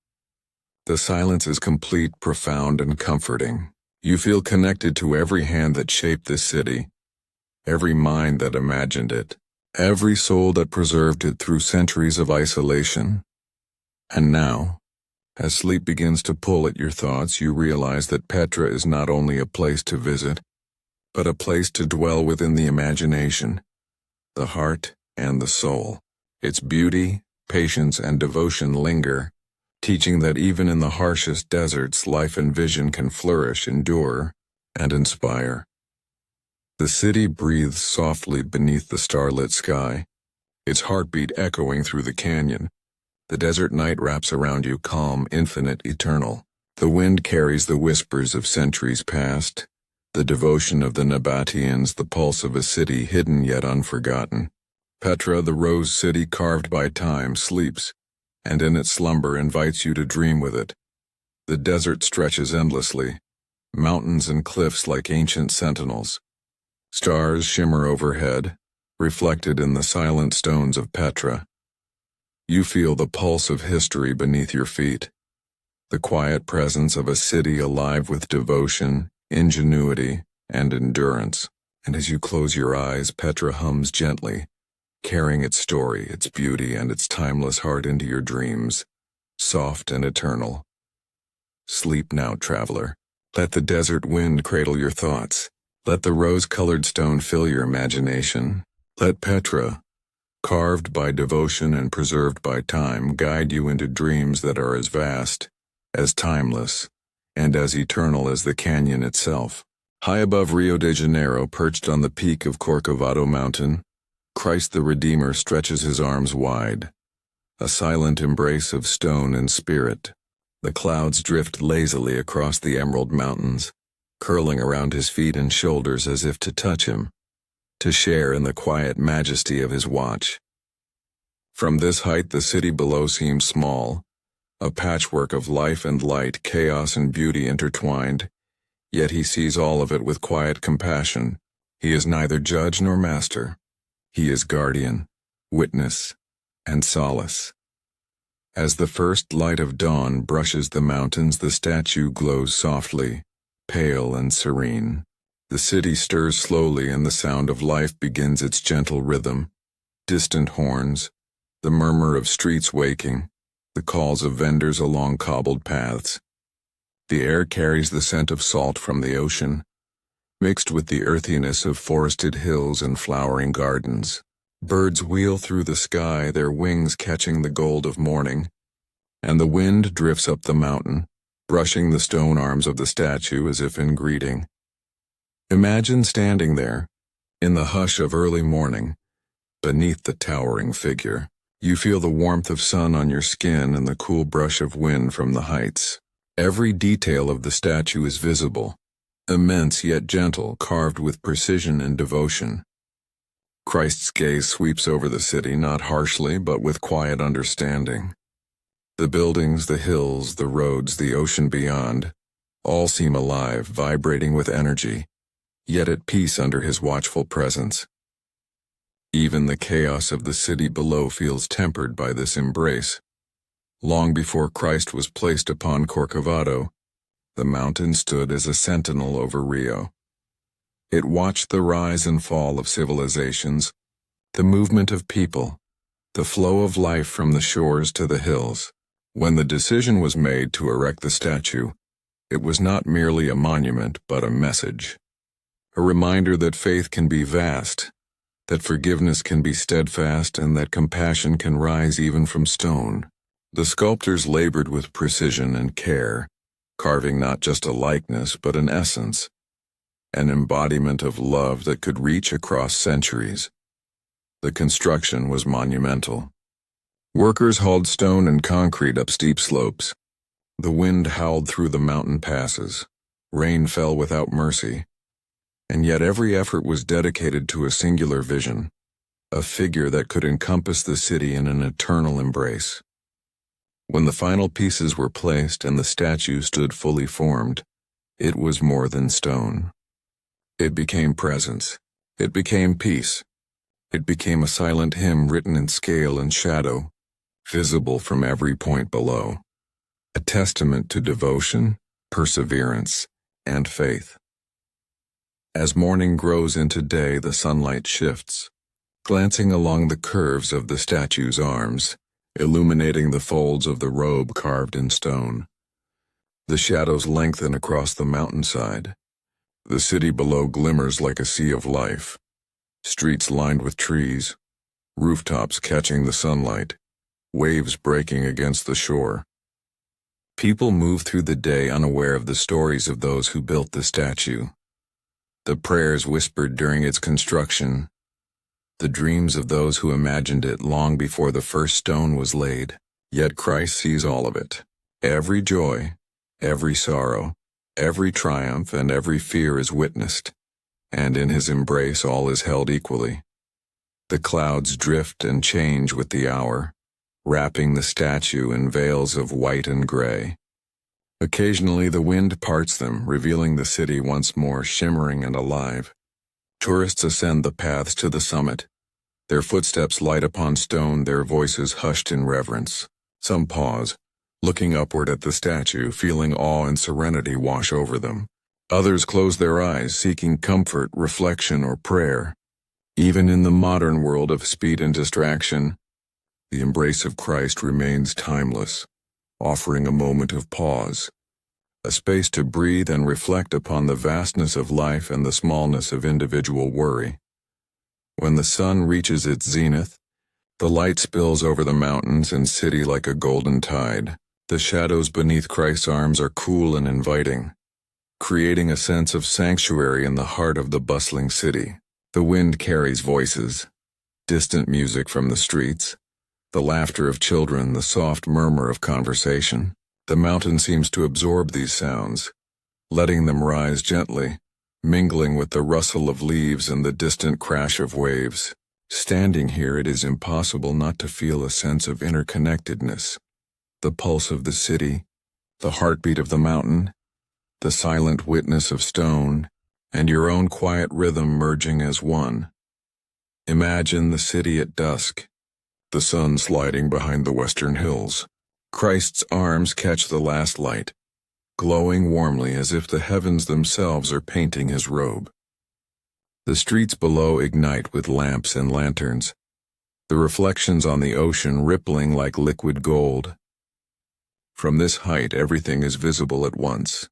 The silence is complete, profound, and comforting. You feel connected to every hand that shaped this city, every mind that imagined it, every soul that preserved it through centuries of isolation. And now, as sleep begins to pull at your thoughts, you realize that Petra is not only a place to visit, but a place to dwell within the imagination, the heart, and the soul. Its beauty, patience, and devotion linger, teaching that even in the harshest deserts, life and vision can flourish, endure, and inspire. The city breathes softly beneath the starlit sky, its heartbeat echoing through the canyon. The desert night wraps around you, calm, infinite, eternal. The wind carries the whispers of centuries past, the devotion of the Nabateans, the pulse of a city hidden yet unforgotten. Petra, the rose city carved by time, sleeps, and in its slumber invites you to dream with it. The desert stretches endlessly, mountains and cliffs like ancient sentinels. Stars shimmer overhead, reflected in the silent stones of Petra. You feel the pulse of history beneath your feet, the quiet presence of a city alive with devotion, ingenuity, and endurance. And as you close your eyes, Petra hums gently, carrying its story, its beauty, and its timeless heart into your dreams, soft and eternal. Sleep now, traveler. Let the desert wind cradle your thoughts. Let the rose-colored stone fill your imagination. Let Petra, carved by devotion and preserved by time, guide you into dreams that are as vast, as timeless, and as eternal as the canyon itself. High above Rio de Janeiro, perched on the peak of Corcovado Mountain, Christ the Redeemer stretches his arms wide, a silent embrace of stone and spirit. The clouds drift lazily across the emerald mountains, curling around his feet and shoulders as if to touch him, to share in the quiet majesty of his watch. From this height, the city below seems small, a patchwork of life and light, chaos and beauty intertwined, yet he sees all of it with quiet compassion. He is neither judge nor master. He is guardian, witness, and solace. As the first light of dawn brushes the mountains, the statue glows softly, pale and serene. The city stirs slowly, and the sound of life begins its gentle rhythm. Distant horns, the murmur of streets waking, the calls of vendors along cobbled paths. The air carries the scent of salt from the ocean, mixed with the earthiness of forested hills and flowering gardens. Birds wheel through the sky, their wings catching the gold of morning, and the wind drifts up the mountain, brushing the stone arms of the statue as if in greeting. Imagine standing there, in the hush of early morning, beneath the towering figure. You feel the warmth of sun on your skin and the cool brush of wind from the heights. Every detail of the statue is visible, immense yet gentle, carved with precision and devotion. Christ's gaze sweeps over the city, not harshly, but with quiet understanding. The buildings, the hills, the roads, the ocean beyond, all seem alive, vibrating with energy, yet at peace under his watchful presence. Even the chaos of the city below feels tempered by this embrace. Long before Christ was placed upon Corcovado, the mountain stood as a sentinel over Rio. It watched the rise and fall of civilizations, the movement of people, the flow of life from the shores to the hills. When the decision was made to erect the statue, it was not merely a monument but a message. A reminder that faith can be vast, that forgiveness can be steadfast, and that compassion can rise even from stone. The sculptors labored with precision and care, carving not just a likeness but an essence, an embodiment of love that could reach across centuries. The construction was monumental. Workers hauled stone and concrete up steep slopes. The wind howled through the mountain passes. Rain fell without mercy. And yet every effort was dedicated to a singular vision, a figure that could encompass the city in an eternal embrace. When the final pieces were placed and the statue stood fully formed, it was more than stone. It became presence. It became peace. It became a silent hymn written in scale and shadow, visible from every point below, a testament to devotion, perseverance, and faith. As morning grows into day, the sunlight shifts, glancing along the curves of the statue's arms, illuminating the folds of the robe carved in stone. The shadows lengthen across the mountainside. The city below glimmers like a sea of life, streets lined with trees, rooftops catching the sunlight, waves breaking against the shore. People move through the day unaware of the stories of those who built the statue, the prayers whispered during its construction, the dreams of those who imagined it long before the first stone was laid. Yet Christ sees all of it. Every joy, every sorrow, every triumph, and every fear is witnessed, and in his embrace all is held equally. The clouds drift and change with the hour, wrapping the statue in veils of white and gray. Occasionally the wind parts them, revealing the city once more shimmering and alive. Tourists ascend the paths to the summit, their footsteps light upon stone, their voices hushed in reverence. Some pause, looking upward at the statue, feeling awe and serenity wash over them. Others close their eyes, seeking comfort, reflection, or prayer. Even in the modern world of speed and distraction, the embrace of Christ remains timeless, offering a moment of pause, a space to breathe and reflect upon the vastness of life and the smallness of individual worry. When the sun reaches its zenith, the light spills over the mountains and city like a golden tide. The shadows beneath Christ's arms are cool and inviting, creating a sense of sanctuary in the heart of the bustling city. The wind carries voices, distant music from the streets, the laughter of children, the soft murmur of conversation. The mountain seems to absorb these sounds, letting them rise gently, mingling with the rustle of leaves and the distant crash of waves. Standing here, it is impossible not to feel a sense of interconnectedness. The pulse of the city, the heartbeat of the mountain, the silent witness of stone, and your own quiet rhythm merging as one. Imagine the city at dusk, the sun sliding behind the western hills. Christ's arms catch the last light, glowing warmly as if the heavens themselves are painting his robe. The streets below ignite with lamps and lanterns, the reflections on the ocean rippling like liquid gold. From this height, everything is visible at once.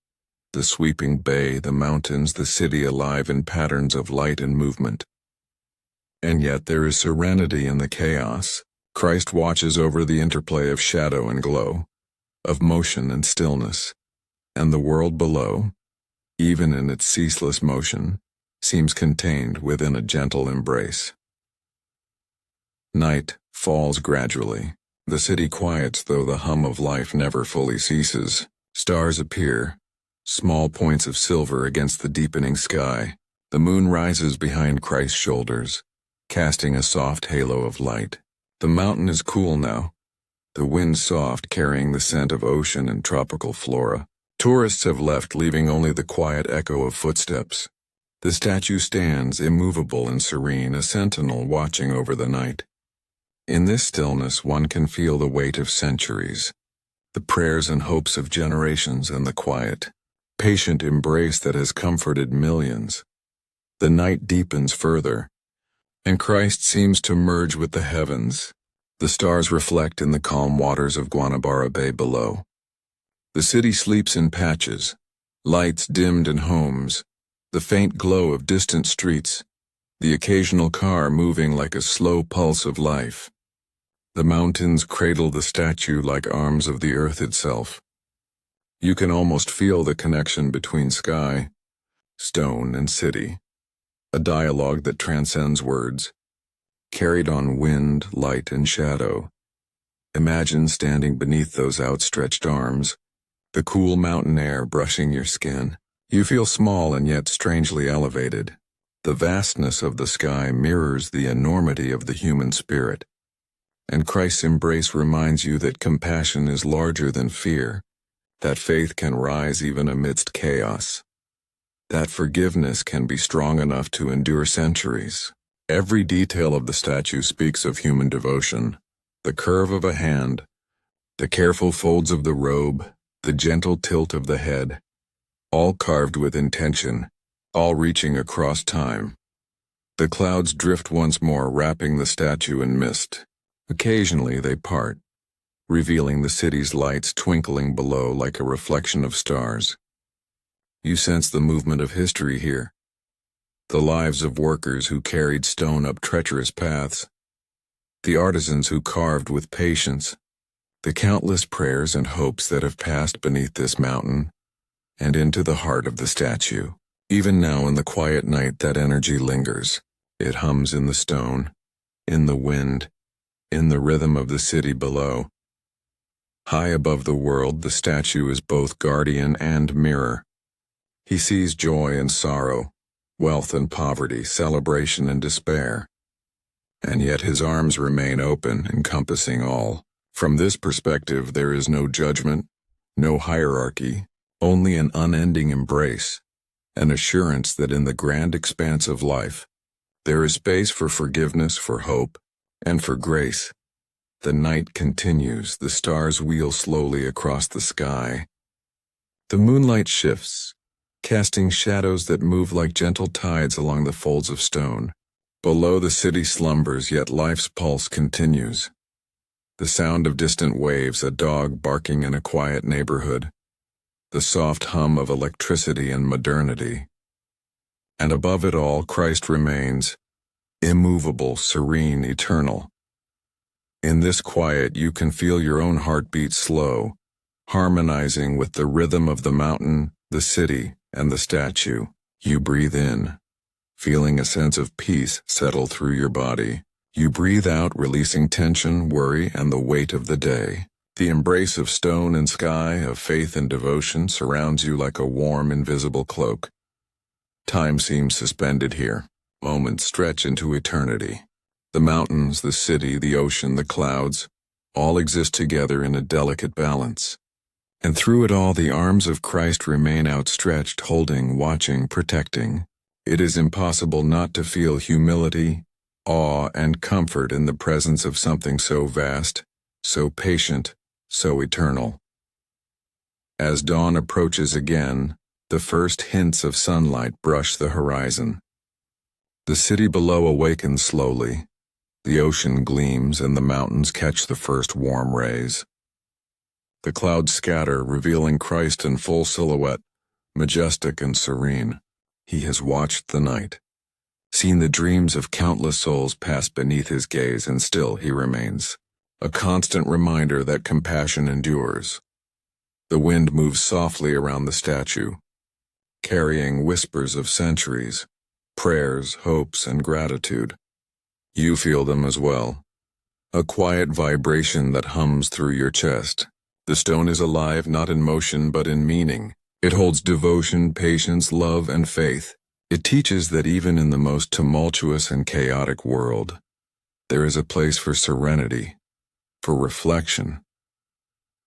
The sweeping bay, the mountains, the city alive in patterns of light and movement. And yet there is serenity in the chaos. Christ watches over the interplay of shadow and glow, of motion and stillness, and the world below, even in its ceaseless motion, seems contained within a gentle embrace. Night falls gradually. The city quiets, though the hum of life never fully ceases. Stars appear, small points of silver against the deepening sky. The moon rises behind Christ's shoulders, casting a soft halo of light. The mountain is cool now, the wind soft, carrying the scent of ocean and tropical flora. Tourists have left, leaving only the quiet echo of footsteps. The statue stands immovable and serene, a sentinel watching over the night. In this stillness one can feel the weight of centuries, the prayers and hopes of generations, and the quiet, patient embrace that has comforted millions. The night deepens further, and Christ seems to merge with the heavens. The stars reflect in the calm waters of Guanabara Bay below. The city sleeps in patches, lights dimmed in homes, the faint glow of distant streets, the occasional car moving like a slow pulse of life. The mountains cradle the statue like arms of the earth itself. You can almost feel the connection between sky, stone, and city, a dialogue that transcends words, carried on wind, light, and shadow. Imagine standing beneath those outstretched arms, the cool mountain air brushing your skin. You feel small and yet strangely elevated. The vastness of the sky mirrors the enormity of the human spirit. And Christ's embrace reminds you that compassion is larger than fear, that faith can rise even amidst chaos, that forgiveness can be strong enough to endure centuries. Every detail of the statue speaks of human devotion. The curve of a hand, the careful folds of the robe, the gentle tilt of the head, all carved with intention, all reaching across time. The clouds drift once more, wrapping the statue in mist. Occasionally they part, revealing the city's lights twinkling below like a reflection of stars. You sense the movement of history here, the lives of workers who carried stone up treacherous paths, the artisans who carved with patience, the countless prayers and hopes that have passed beneath this mountain and into the heart of the statue. Even now in the quiet night that energy lingers. It hums in the stone, in the wind, in the rhythm of the city below. High above the world, the statue is both guardian and mirror. He sees joy and sorrow, wealth and poverty, celebration and despair. And yet his arms remain open, encompassing all. From this perspective, there is no judgment, no hierarchy, only an unending embrace, an assurance that in the grand expanse of life, there is space for forgiveness, for hope, and for grace. The night continues, the stars wheel slowly across the sky. The moonlight shifts, casting shadows that move like gentle tides along the folds of stone. Below, the city slumbers, yet life's pulse continues. The sound of distant waves, a dog barking in a quiet neighborhood, the soft hum of electricity and modernity. And above it all, Christ remains, immovable, serene, eternal. In this quiet, you can feel your own heartbeat slow, harmonizing with the rhythm of the mountain, the city, and the statue. You breathe in, feeling a sense of peace settle through your body. You breathe out, releasing tension, worry, and the weight of the day. The embrace of stone and sky, of faith and devotion, surrounds you like a warm, invisible cloak. Time seems suspended here. Moments stretch into eternity. The mountains, the city, the ocean, the clouds, all exist together in a delicate balance. And through it all, the arms of Christ remain outstretched, holding, watching, protecting. It is impossible not to feel humility, awe, and comfort in the presence of something so vast, so patient, so eternal. As dawn approaches again, the first hints of sunlight brush the horizon. The city below awakens slowly. The ocean gleams and the mountains catch the first warm rays. The clouds scatter, revealing Christ in full silhouette, majestic and serene. He has watched the night, seen the dreams of countless souls pass beneath his gaze, and still he remains, a constant reminder that compassion endures. The wind moves softly around the statue, carrying whispers of centuries, prayers, hopes, and gratitude. You feel them as well, a quiet vibration that hums through your chest. The stone is alive, not in motion but in meaning. It holds devotion, patience, love, and faith. It teaches that even in the most tumultuous and chaotic world, there is a place for serenity, for reflection,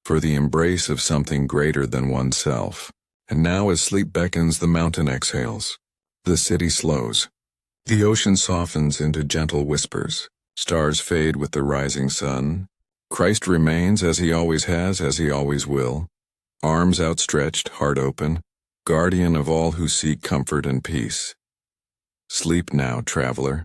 for the embrace of something greater than oneself. And now, as sleep beckons, the mountain exhales. The city slows. The ocean softens into gentle whispers. Stars fade with the rising sun. Christ remains as he always has, as he always will. Arms outstretched, heart open, guardian of all who seek comfort and peace. Sleep now, traveler.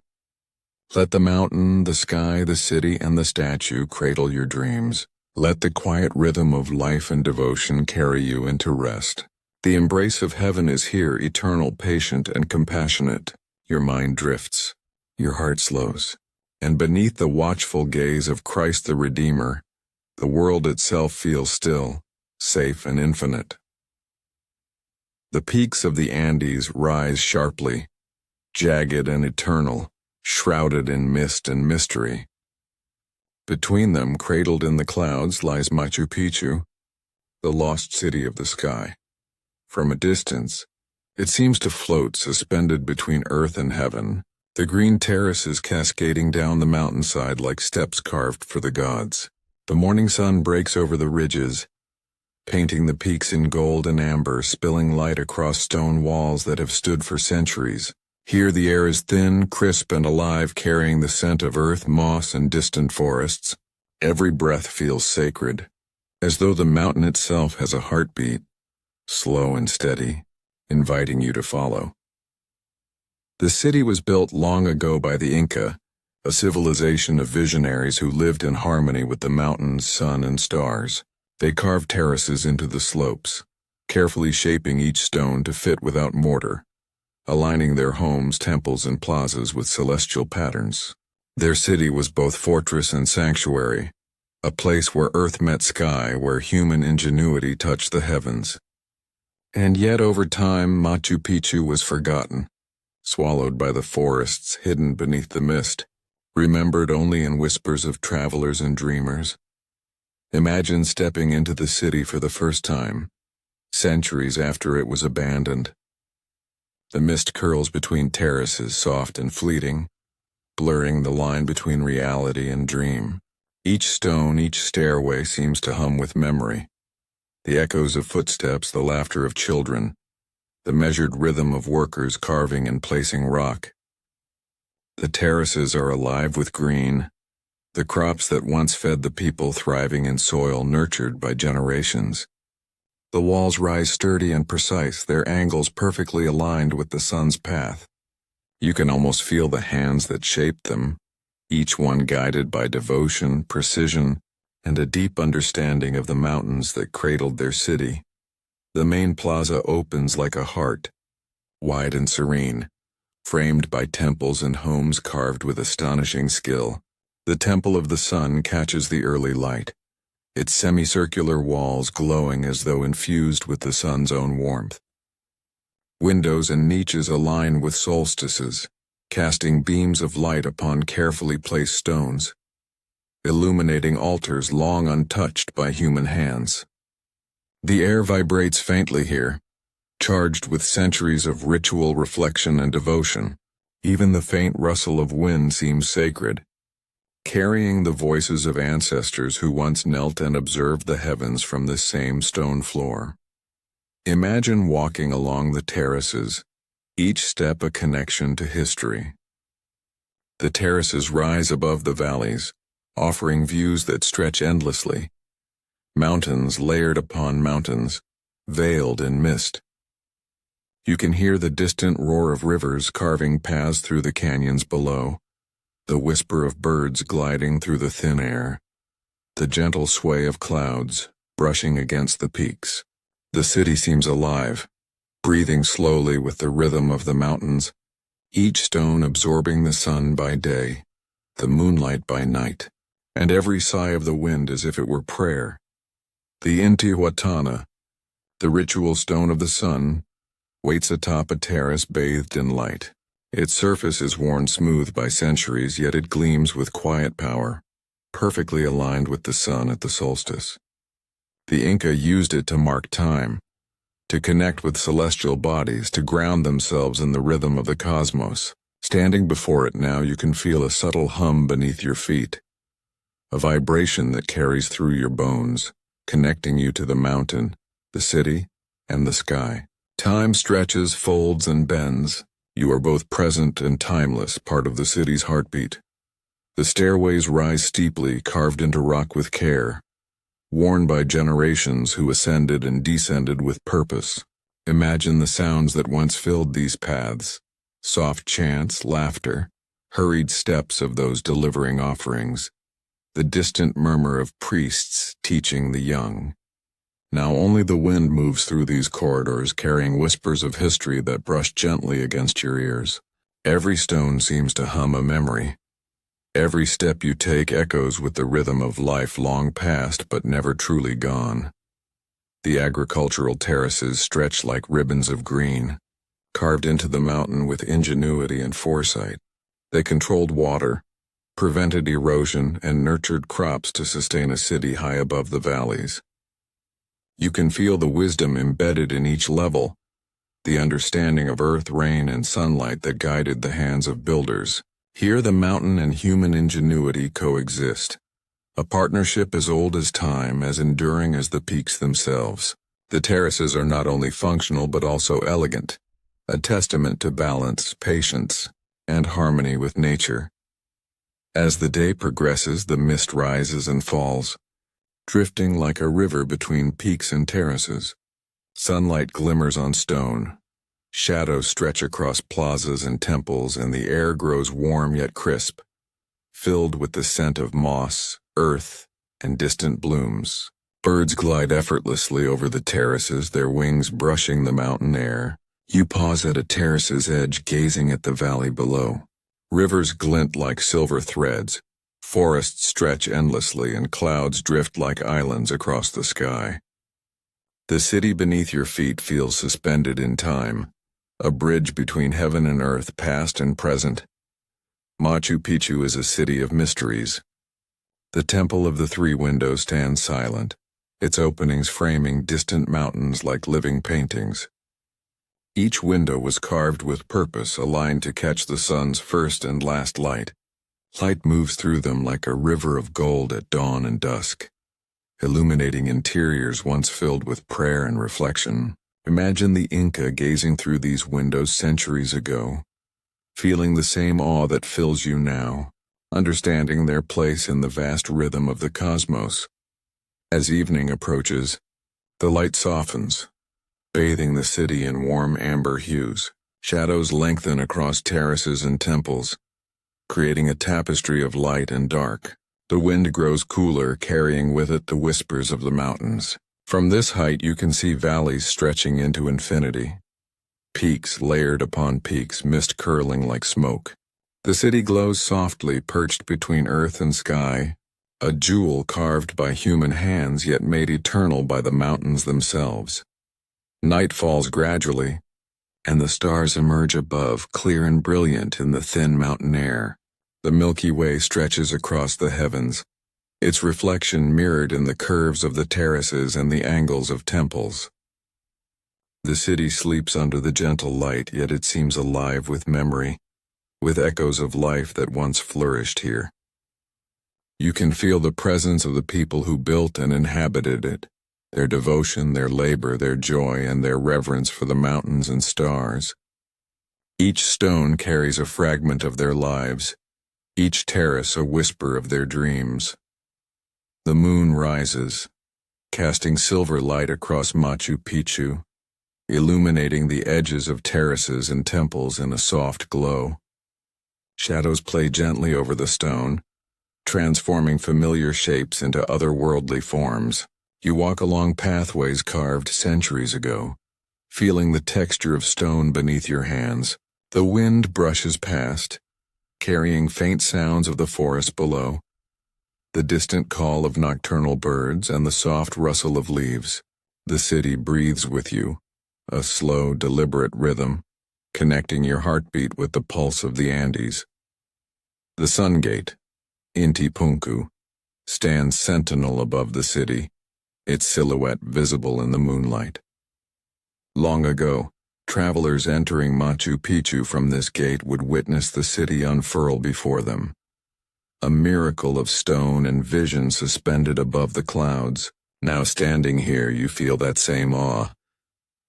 Let the mountain, the sky, the city, and the statue cradle your dreams. Let the quiet rhythm of life and devotion carry you into rest. The embrace of heaven is here, eternal, patient, and compassionate. Your mind drifts, your heart slows, and beneath the watchful gaze of Christ the Redeemer, the world itself feels still, safe, and infinite. The peaks of the Andes rise sharply, jagged and eternal, shrouded in mist and mystery. Between them, cradled in the clouds, lies Machu Picchu, the lost city of the sky. From a distance, it seems to float suspended between earth and heaven, the green terraces cascading down the mountainside like steps carved for the gods. The morning sun breaks over the ridges, painting the peaks in gold and amber, spilling light across stone walls that have stood for centuries. Here the air is thin, crisp, and alive, carrying the scent of earth, moss, and distant forests. Every breath feels sacred, as though the mountain itself has a heartbeat, slow and steady, inviting you to follow. The city was built long ago by the Inca, a civilization of visionaries who lived in harmony with the mountains, sun, and stars. They carved terraces into the slopes, carefully shaping each stone to fit without mortar, aligning their homes, temples, and plazas with celestial patterns. Their city was both fortress and sanctuary, a place where earth met sky, where human ingenuity touched the heavens. And yet over time, Machu Picchu was forgotten, swallowed by the forests, hidden beneath the mist, remembered only in whispers of travelers and dreamers. Imagine stepping into the city for the first time, centuries after it was abandoned. The mist curls between terraces, soft and fleeting, blurring the line between reality and dream. Each stone, each stairway seems to hum with memory. The echoes of footsteps, the laughter of children, the measured rhythm of workers carving and placing rock. The terraces are alive with green, the crops that once fed the people thriving in soil nurtured by generations. The walls rise sturdy and precise, their angles perfectly aligned with the sun's path. You can almost feel the hands that shaped them, each one guided by devotion, precision, and a deep understanding of the mountains that cradled their city. The main plaza opens like a heart, wide and serene, framed by temples and homes carved with astonishing skill. The Temple of the Sun catches the early light, its semicircular walls glowing as though infused with the sun's own warmth. Windows and niches align with solstices, casting beams of light upon carefully placed stones, illuminating altars long untouched by human hands. The air vibrates faintly here, charged with centuries of ritual reflection and devotion. Even the faint rustle of wind seems sacred, carrying the voices of ancestors who once knelt and observed the heavens from this same stone floor. Imagine walking along the terraces, each step a connection to history. The terraces rise above the valleys, offering views that stretch endlessly. Mountains layered upon mountains, veiled in mist. You can hear the distant roar of rivers carving paths through the canyons below, the whisper of birds gliding through the thin air, the gentle sway of clouds brushing against the peaks. The city seems alive, breathing slowly with the rhythm of the mountains, each stone absorbing the sun by day, the moonlight by night, and every sigh of the wind as if it were prayer. The Intihuatana, the ritual stone of the sun, waits atop a terrace bathed in light. Its surface is worn smooth by centuries, yet it gleams with quiet power, perfectly aligned with the sun at the solstice. The Inca used it to mark time, to connect with celestial bodies, to ground themselves in the rhythm of the cosmos. Standing before it now, you can feel a subtle hum beneath your feet, a vibration that carries through your bones, connecting you to the mountain, the city, and the sky. Time stretches, folds, and bends, You are both present and timeless, part of the city's heartbeat. The stairways rise steeply, carved into rock with care, worn by generations who ascended and descended with purpose. Imagine the sounds that once filled these paths: soft chants, laughter, hurried steps of those delivering offerings, the distant murmur of priests teaching the young. Now only the wind moves through these corridors, carrying whispers of history that brush gently against your ears. Every stone seems to hum a memory. Every step you take echoes with the rhythm of life long past but never truly gone. The agricultural terraces stretch like ribbons of green, carved into the mountain with ingenuity and foresight. They controlled water, prevented erosion, and nurtured crops to sustain a city high above the valleys. You can feel the wisdom embedded in each level, the understanding of earth, rain, and sunlight that guided the hands of builders. Here the mountain and human ingenuity coexist, a partnership as old as time, as enduring as the peaks themselves. The terraces are not only functional but also elegant, a testament to balance, patience, and harmony with nature. As the day progresses, the mist rises and falls, drifting like a river between peaks and terraces. Sunlight glimmers on stone. Shadows stretch across plazas and temples, and the air grows warm yet crisp, filled with the scent of moss, earth, and distant blooms. Birds glide effortlessly over the terraces, their wings brushing the mountain air. You pause at a terrace's edge, gazing at the valley below. Rivers glint like silver threads, forests stretch endlessly, and clouds drift like islands across the sky. The city beneath your feet feels suspended in time, a bridge between heaven and earth, past and present. Machu Picchu is a city of mysteries. The Temple of the Three Windows stands silent, its openings framing distant mountains like living paintings. Each window was carved with purpose, aligned to catch the sun's first and last light. Light moves through them like a river of gold at dawn and dusk, illuminating interiors once filled with prayer and reflection. Imagine the Inca gazing through these windows centuries ago, feeling the same awe that fills you now, understanding their place in the vast rhythm of the cosmos. As evening approaches, the light softens, bathing the city in warm amber hues. Shadows lengthen across terraces and temples, creating a tapestry of light and dark. The wind grows cooler, carrying with it the whispers of the mountains. From this height you can see valleys stretching into infinity, peaks layered upon peaks, mist curling like smoke. The city glows softly, perched between earth and sky, a jewel carved by human hands yet made eternal by the mountains themselves. Night falls gradually, and the stars emerge above, clear and brilliant in the thin mountain air. The Milky Way stretches across the heavens, its reflection mirrored in the curves of the terraces and the angles of temples. The city sleeps under the gentle light, yet it seems alive with memory, with echoes of life that once flourished here. You can feel the presence of the people who built and inhabited it, their devotion, their labor, their joy, and their reverence for the mountains and stars. Each stone carries a fragment of their lives, each terrace a whisper of their dreams. The moon rises, casting silver light across Machu Picchu, illuminating the edges of terraces and temples in a soft glow. Shadows play gently over the stone, transforming familiar shapes into otherworldly forms. You walk along pathways carved centuries ago, feeling the texture of stone beneath your hands. The wind brushes past, carrying faint sounds of the forest below, the distant call of nocturnal birds and the soft rustle of leaves. The city breathes with you, a slow, deliberate rhythm, connecting your heartbeat with the pulse of the Andes. The Sun Gate, Inti Punku, stands sentinel above the city, its silhouette visible in the moonlight. Long ago, travelers entering Machu Picchu from this gate would witness the city unfurl before them, a miracle of stone and vision suspended above the clouds. Now standing here, you feel that same awe,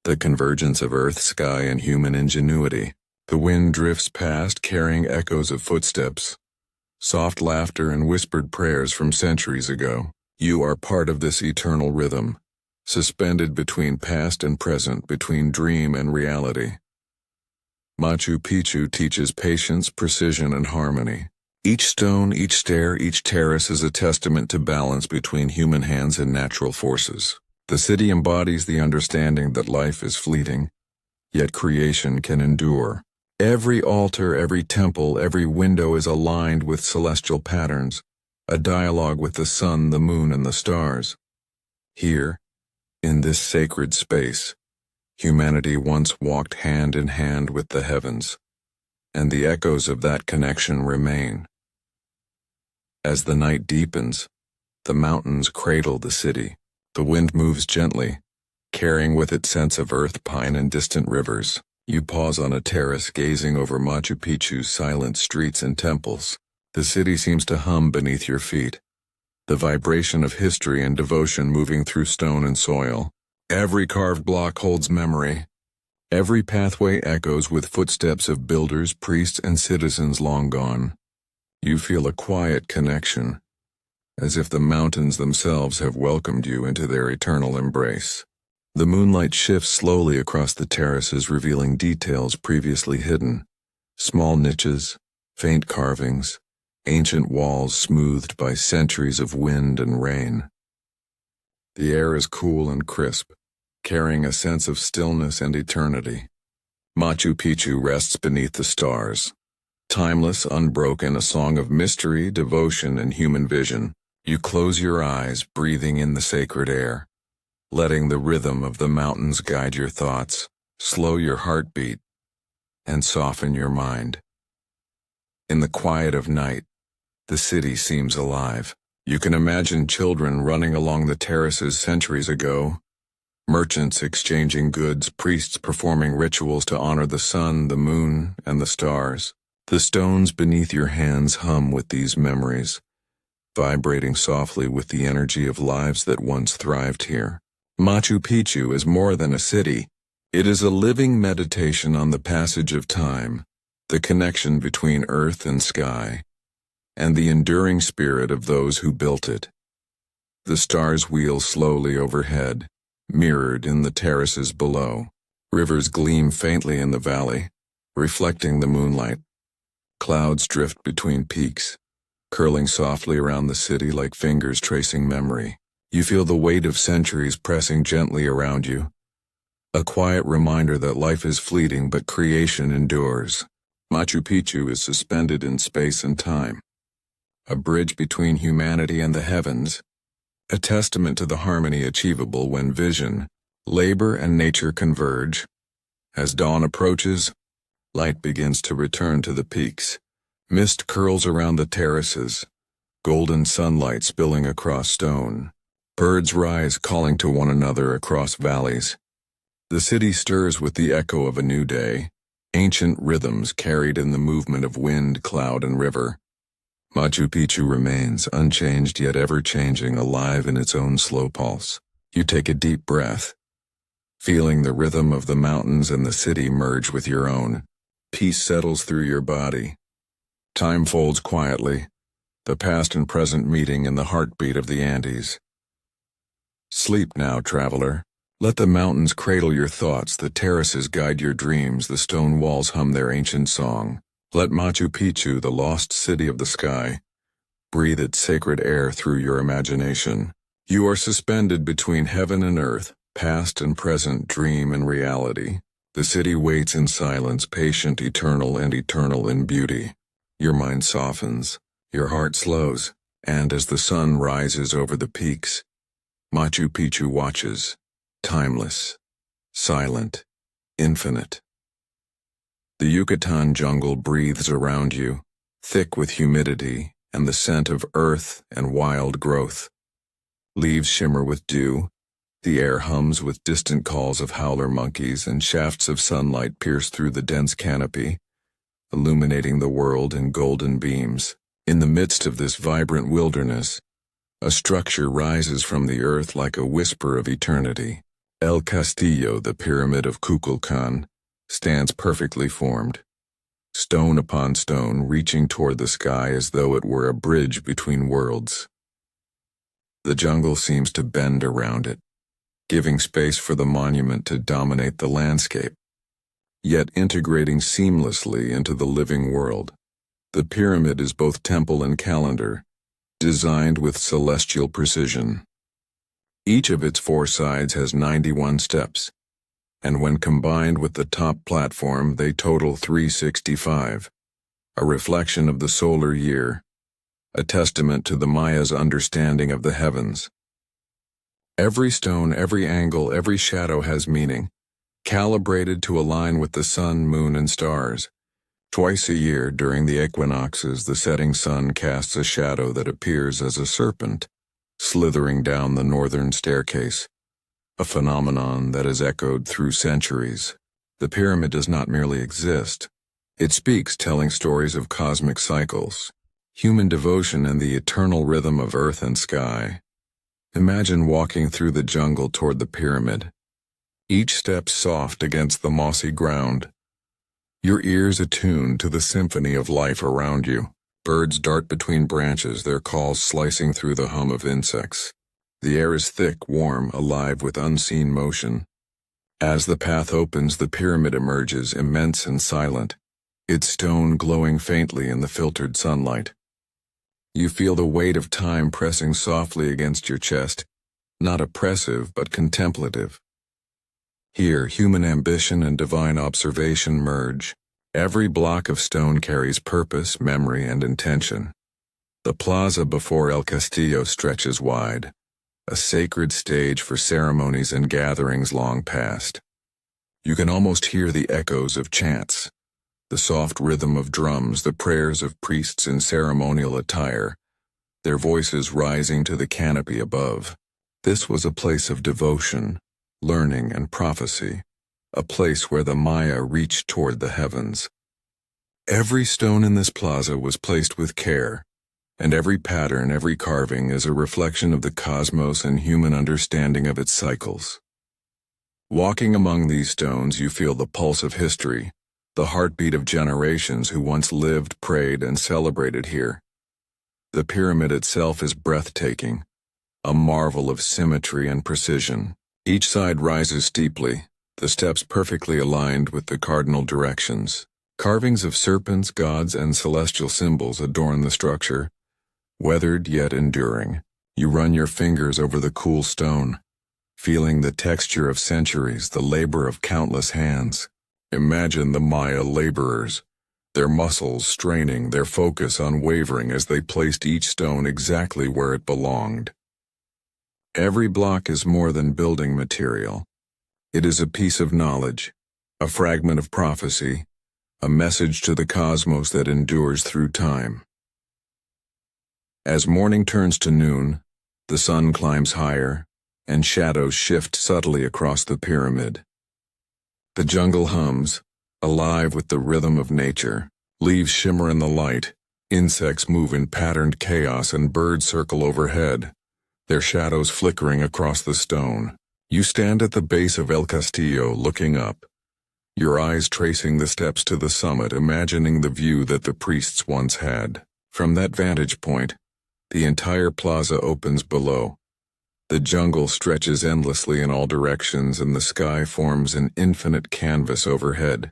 the convergence of earth, sky, and human ingenuity. The wind drifts past, carrying echoes of footsteps, soft laughter and whispered prayers from centuries ago. You are part of this eternal rhythm, suspended between past and present, between dream and reality. Machu Picchu teaches patience, precision, and harmony. Each stone, each stair, each terrace is a testament to balance between human hands and natural forces. The city embodies the understanding that life is fleeting, yet creation can endure. Every altar, every temple, every window is aligned with celestial patterns, a dialogue with the sun, the moon, and the stars. Here, in this sacred space, humanity once walked hand in hand with the heavens, and the echoes of that connection remain. As the night deepens, the mountains cradle the city. The wind moves gently, carrying with it scents of earth, pine, and distant rivers. You pause on a terrace, gazing over Machu Picchu's silent streets and temples. The city seems to hum beneath your feet, the vibration of history and devotion moving through stone and soil. Every carved block holds memory. Every pathway echoes with footsteps of builders, priests, and citizens long gone. You feel a quiet connection, as if the mountains themselves have welcomed you into their eternal embrace. The moonlight shifts slowly across the terraces, revealing details previously hidden. Small niches, faint carvings, ancient walls smoothed by centuries of wind and rain. The air is cool and crisp, carrying a sense of stillness and eternity. Machu Picchu rests beneath the stars, timeless, unbroken, a song of mystery, devotion, and human vision. You close your eyes, breathing in the sacred air, letting the rhythm of the mountains guide your thoughts, slow your heartbeat, and soften your mind. In the quiet of night, the city seems alive. You can imagine children running along the terraces centuries ago, merchants exchanging goods, priests performing rituals to honor the sun, the moon, and the stars. The stones beneath your hands hum with these memories, vibrating softly with the energy of lives that once thrived here. Machu Picchu is more than a city. It is a living meditation on the passage of time, the connection between earth and sky, and the enduring spirit of those who built it. The stars wheel slowly overhead, mirrored in the terraces below. Rivers gleam faintly in the valley, reflecting the moonlight. Clouds drift between peaks, curling softly around the city like fingers tracing memory. You feel the weight of centuries pressing gently around you, a quiet reminder that life is fleeting but creation endures. Machu Picchu is suspended in space and time, a bridge between humanity and the heavens, a testament to the harmony achievable when vision, labor, and nature converge. As dawn approaches, light begins to return to the peaks. Mist curls around the terraces, golden sunlight spilling across stone. Birds rise, calling to one another across valleys. The city stirs with the echo of a new day, ancient rhythms carried in the movement of wind, cloud, and river. Machu Picchu remains unchanged yet ever-changing, alive in its own slow pulse. You take a deep breath, feeling the rhythm of the mountains and the city merge with your own. Peace settles through your body. Time folds quietly, the past and present meeting in the heartbeat of the Andes. Sleep now, traveler. Let the mountains cradle your thoughts, the terraces guide your dreams, the stone walls hum their ancient song. Let Machu Picchu, the lost city of the sky, breathe its sacred air through your imagination. You are suspended between heaven and earth, past and present, dream and reality. The city waits in silence, patient, eternal, and eternal in beauty. Your mind softens, your heart slows, and as the sun rises over the peaks, Machu Picchu watches, timeless, silent, infinite. The Yucatan jungle breathes around you, thick with humidity and the scent of earth and wild growth. Leaves shimmer with dew, the air hums with distant calls of howler monkeys, and shafts of sunlight pierce through the dense canopy, illuminating the world in golden beams. In the midst of this vibrant wilderness, a structure rises from the earth like a whisper of eternity. El Castillo, the pyramid of Kukulkan, stands perfectly formed. stone upon stone reaching toward the sky as though it were a bridge between worlds. The jungle seems to bend around it, giving space for the monument to dominate the landscape, yet integrating seamlessly into the living world. The pyramid is both temple and calendar, designed with celestial precision. Each of its 4 sides has 91 steps, and when combined with the top platform, they total 365, a reflection of the solar year, a testament to the Maya's understanding of the heavens. Every stone, every angle, every shadow has meaning, calibrated to align with the sun, moon, and stars. Twice a year, during the equinoxes, the setting sun casts a shadow that appears as a serpent, slithering down the northern staircase, a phenomenon that has echoed through centuries. The pyramid does not merely exist. It speaks, telling stories of cosmic cycles, human devotion, and the eternal rhythm of earth and sky. Imagine walking through the jungle toward the pyramid, each step soft against the mossy ground, your ears attuned to the symphony of life around you. Birds dart between branches, their calls slicing through the hum of insects. The air is thick, warm, alive with unseen motion. As the path opens, the pyramid emerges, immense and silent, its stone glowing faintly in the filtered sunlight. You feel the weight of time pressing softly against your chest, not oppressive but contemplative. Here, human ambition and divine observation merge. Every block of stone carries purpose, memory, and intention. The plaza before El Castillo stretches wide, a sacred stage for ceremonies and gatherings long past. You can almost hear the echoes of chants, the soft rhythm of drums, the prayers of priests in ceremonial attire, their voices rising to the canopy above. This was a place of devotion, learning, and prophecy, a place where the Maya reached toward the heavens. Every stone in this plaza was placed with care, and every pattern, every carving is a reflection of the cosmos and human understanding of its cycles. Walking among these stones, you feel the pulse of history, the heartbeat of generations who once lived, prayed, and celebrated here. The pyramid itself is breathtaking, a marvel of symmetry and precision. Each side rises steeply, the steps perfectly aligned with the cardinal directions. Carvings of serpents, gods, and celestial symbols adorn the structure, weathered yet enduring. You run your fingers over the cool stone, feeling the texture of centuries, the labor of countless hands. Imagine the Maya laborers, their muscles straining, their focus unwavering as they placed each stone exactly where it belonged. Every block is more than building material. It is a piece of knowledge, a fragment of prophecy, a message to the cosmos that endures through time. As morning turns to noon, the sun climbs higher, and shadows shift subtly across the pyramid. The jungle hums, alive with the rhythm of nature. Leaves shimmer in the light, insects move in patterned chaos, and birds circle overhead, their shadows flickering across the stone. You stand at the base of El Castillo, looking up, your eyes tracing the steps to the summit, imagining the view that the priests once had. From that vantage point, the entire plaza opens below. The jungle stretches endlessly in all directions, and the sky forms an infinite canvas overhead.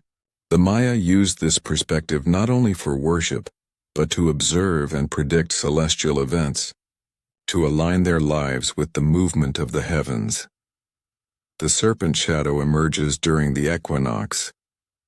The Maya used this perspective not only for worship, but to observe and predict celestial events, to align their lives with the movement of the heavens. The serpent shadow emerges during the equinox,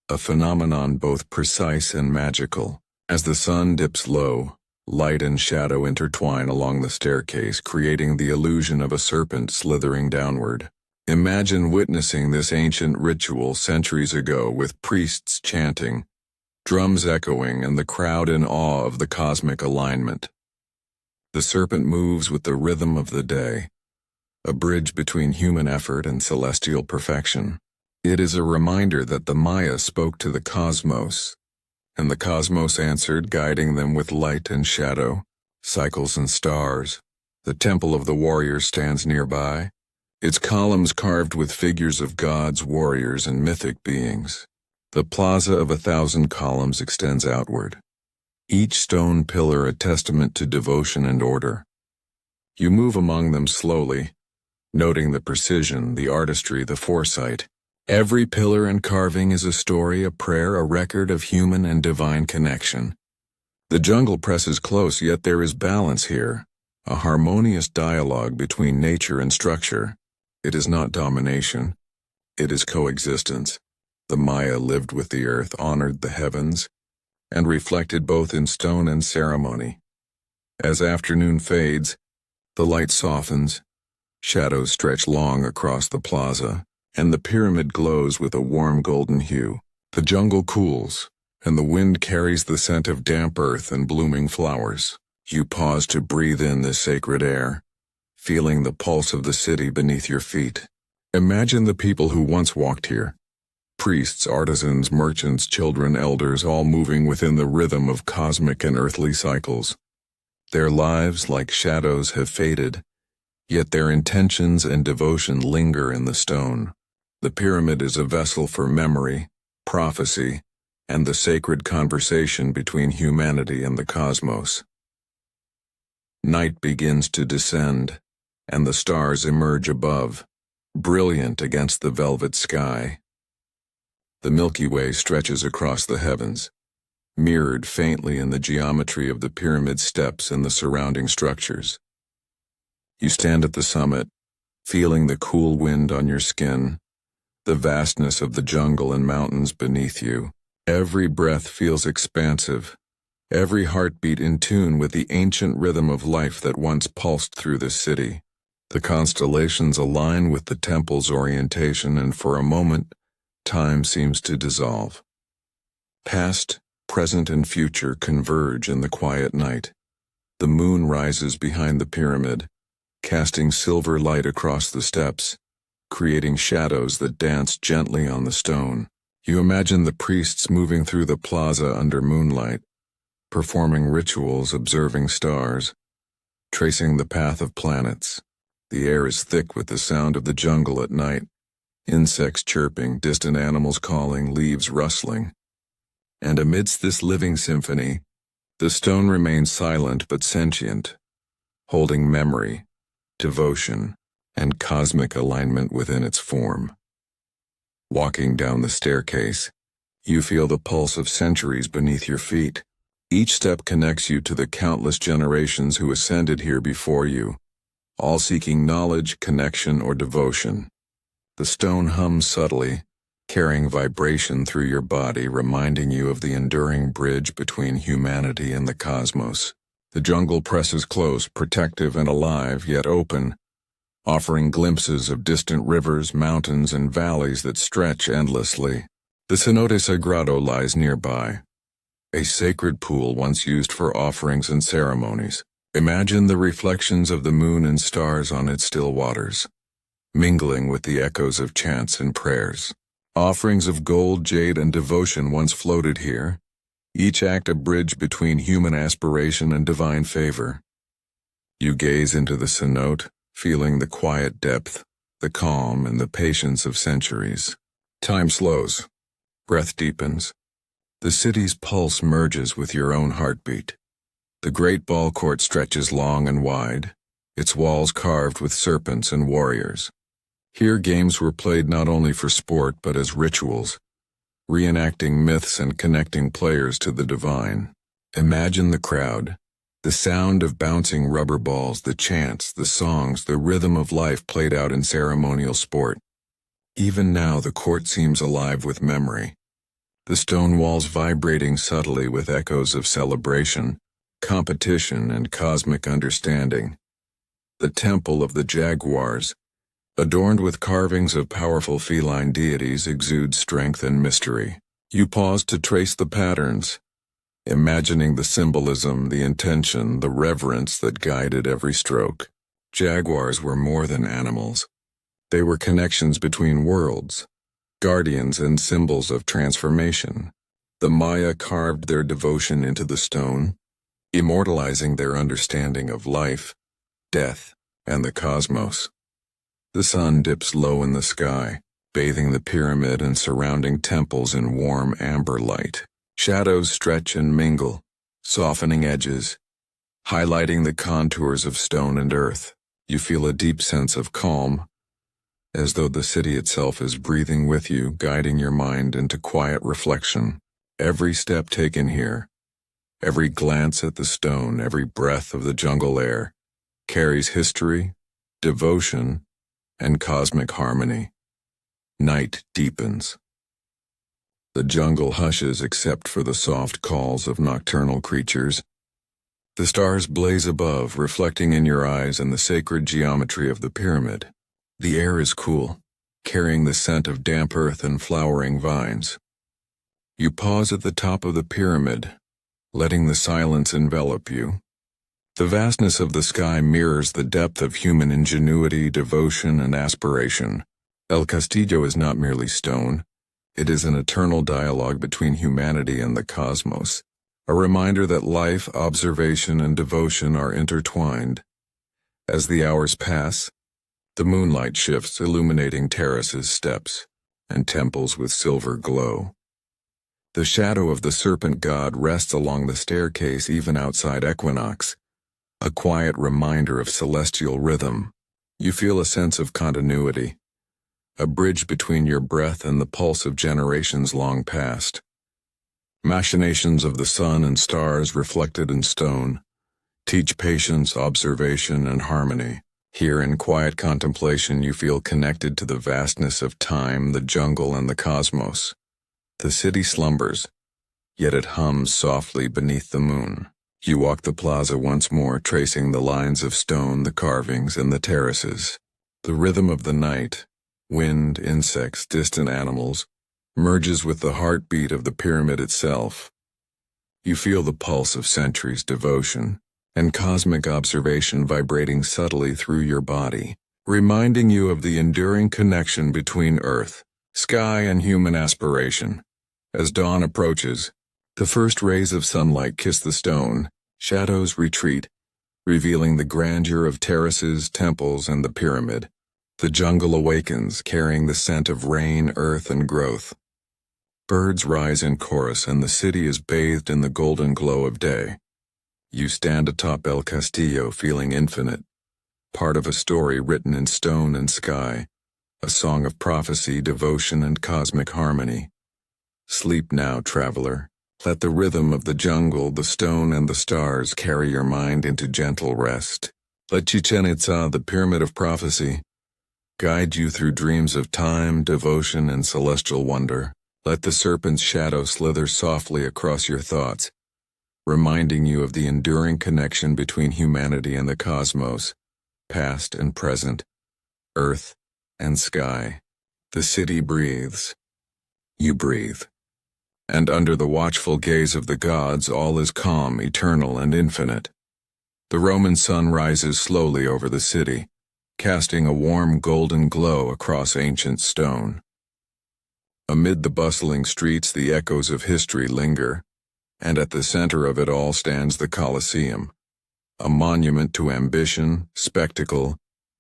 a phenomenon both precise and magical. As the sun dips low, light and shadow intertwine along the staircase, creating the illusion of a serpent slithering downward. Imagine witnessing this ancient ritual centuries ago, with priests chanting, drums echoing, and the crowd in awe of the cosmic alignment. The serpent moves with the rhythm of the day, a bridge between human effort and celestial perfection. It is a reminder that the Maya spoke to the cosmos, and the cosmos answered, guiding them with light and shadow, cycles and stars. The temple of the warriors stands nearby, its columns carved with figures of gods, warriors, and mythic beings. The plaza of 1,000 columns extends outward, each stone pillar a testament to devotion and order. You move among them slowly, noting the precision, the artistry, the foresight. Every pillar and carving is a story, a prayer, a record of human and divine connection. The jungle presses close, yet there is balance here, a harmonious dialogue between nature and structure. It is not domination, it is coexistence. The Maya lived with the earth, honored the heavens, and reflected both in stone and ceremony. As afternoon fades, the light softens, shadows stretch long across the plaza, and the pyramid glows with a warm golden hue. The jungle cools, and the wind carries the scent of damp earth and blooming flowers. You pause to breathe in this sacred air, feeling the pulse of the city beneath your feet. Imagine the people who once walked here. Priests, artisans, merchants, children, elders, all moving within the rhythm of cosmic and earthly cycles. Their lives, like shadows, have faded, yet their intentions and devotion linger in the stone. The pyramid is a vessel for memory, prophecy, and the sacred conversation between humanity and the cosmos. Night begins to descend, and the stars emerge above, brilliant against the velvet sky. The Milky Way stretches across the heavens, mirrored faintly in the geometry of the pyramid steps and the surrounding structures. You stand at the summit, feeling the cool wind on your skin, the vastness of the jungle and mountains beneath you. Every breath feels expansive, every heartbeat in tune with the ancient rhythm of life that once pulsed through this city. The constellations align with the temple's orientation, and for a moment, time seems to dissolve. Past, present, and future converge in the quiet night. The moon rises behind the pyramid, casting silver light across the steps, creating shadows that dance gently on the stone. You imagine the priests moving through the plaza under moonlight, performing rituals, observing stars, tracing the path of planets. The air is thick with the sound of the jungle at night, insects chirping, distant animals calling, leaves rustling. And amidst this living symphony, the stone remains silent but sentient, holding memory, devotion, and cosmic alignment within its form. Walking down the staircase, you feel the pulse of centuries beneath your feet. Each step connects you to the countless generations who ascended here before you, all seeking knowledge, connection, or devotion. The stone hums subtly, carrying vibration through your body, reminding you of the enduring bridge between humanity and the cosmos. The jungle presses close, protective and alive, yet open, offering glimpses of distant rivers, mountains, and valleys that stretch endlessly. The Cenote Sagrado lies nearby, a sacred pool once used for offerings and ceremonies. Imagine the reflections of the moon and stars on its still waters, mingling with the echoes of chants and prayers. Offerings of gold, jade, and devotion once floated here, each act a bridge between human aspiration and divine favor. You gaze into the cenote, feeling the quiet depth, the calm, and the patience of centuries. Time slows. Breath deepens. The city's pulse merges with your own heartbeat. The great ball court stretches long and wide, its walls carved with serpents and warriors. Here games were played not only for sport but as rituals, reenacting myths and connecting players to the divine. Imagine the crowd, the sound of bouncing rubber balls, the chants, the songs, the rhythm of life played out in ceremonial sport. Even now the court seems alive with memory, the stone walls vibrating subtly with echoes of celebration, competition, and cosmic understanding. The Temple of the Jaguars, adorned with carvings of powerful feline deities, exudes strength and mystery. You pause to trace the patterns, imagining the symbolism, the intention, the reverence that guided every stroke. Jaguars were more than animals. They were connections between worlds, guardians and symbols of transformation. The Maya carved their devotion into the stone, immortalizing their understanding of life, death, and the cosmos. The sun dips low in the sky, bathing the pyramid and surrounding temples in warm amber light. Shadows stretch and mingle, softening edges, highlighting the contours of stone and earth. You feel a deep sense of calm, as though the city itself is breathing with you, guiding your mind into quiet reflection. Every step taken here, every glance at the stone, every breath of the jungle air, carries history, devotion, and cosmic harmony. Night deepens. The jungle hushes except for the soft calls of nocturnal creatures. The stars blaze above, reflecting in your eyes and the sacred geometry of the pyramid. The air is cool, carrying the scent of damp earth and flowering vines. You pause at the top of the pyramid, letting the silence envelop you. The vastness of the sky mirrors the depth of human ingenuity, devotion, and aspiration. El Castillo is not merely stone. It is an eternal dialogue between humanity and the cosmos, a reminder that life, observation, and devotion are intertwined. As the hours pass, the moonlight shifts, illuminating terraces, steps, and temples with silver glow. The shadow of the serpent god rests along the staircase even outside equinox, a quiet reminder of celestial rhythm. You feel a sense of continuity, a bridge between your breath and the pulse of generations long past. Machinations of the sun and stars reflected in stone teach patience, observation, and harmony. Here in quiet contemplation you feel connected to the vastness of time, the jungle, and the cosmos. The city slumbers, yet it hums softly beneath the moon. You walk the plaza once more, tracing the lines of stone, the carvings, and the terraces. The rhythm of the night, wind, insects, distant animals, merges with the heartbeat of the pyramid itself. You feel the pulse of centuries, devotion, and cosmic observation vibrating subtly through your body, reminding you of the enduring connection between earth, sky, and human aspiration. As dawn approaches, the first rays of sunlight kiss the stone, shadows retreat, revealing the grandeur of terraces, temples, and the pyramid. The jungle awakens, carrying the scent of rain, earth, and growth. Birds rise in chorus, and the city is bathed in the golden glow of day. You stand atop El Castillo, feeling infinite, part of a story written in stone and sky, a song of prophecy, devotion, and cosmic harmony. Sleep now, traveler. Let the rhythm of the jungle, the stone, and the stars carry your mind into gentle rest. Let Chichén Itzá, the pyramid of prophecy, guide you through dreams of time, devotion, and celestial wonder. Let the serpent's shadow slither softly across your thoughts, reminding you of the enduring connection between humanity and the cosmos, past and present, earth and sky. The city breathes. You breathe. And under the watchful gaze of the gods, all is calm, eternal, and infinite. The Roman sun rises slowly over the city, casting a warm golden glow across ancient stone. Amid the bustling streets, the echoes of history linger, and at the center of it all stands the Colosseum, a monument to ambition, spectacle,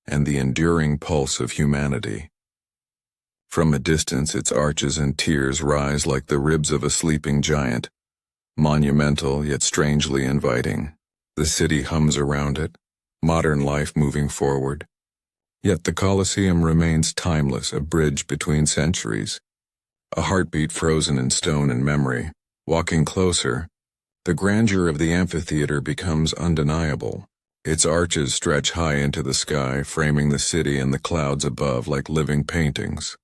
and the enduring pulse of humanity. From a distance, its arches and tiers rise like the ribs of a sleeping giant, monumental yet strangely inviting. The city hums around it, modern life moving forward. Yet the Colosseum remains timeless, a bridge between centuries, a heartbeat frozen in stone and memory. Walking closer, the grandeur of the amphitheater becomes undeniable. Its arches stretch high into the sky, framing the city and the clouds above like living paintings.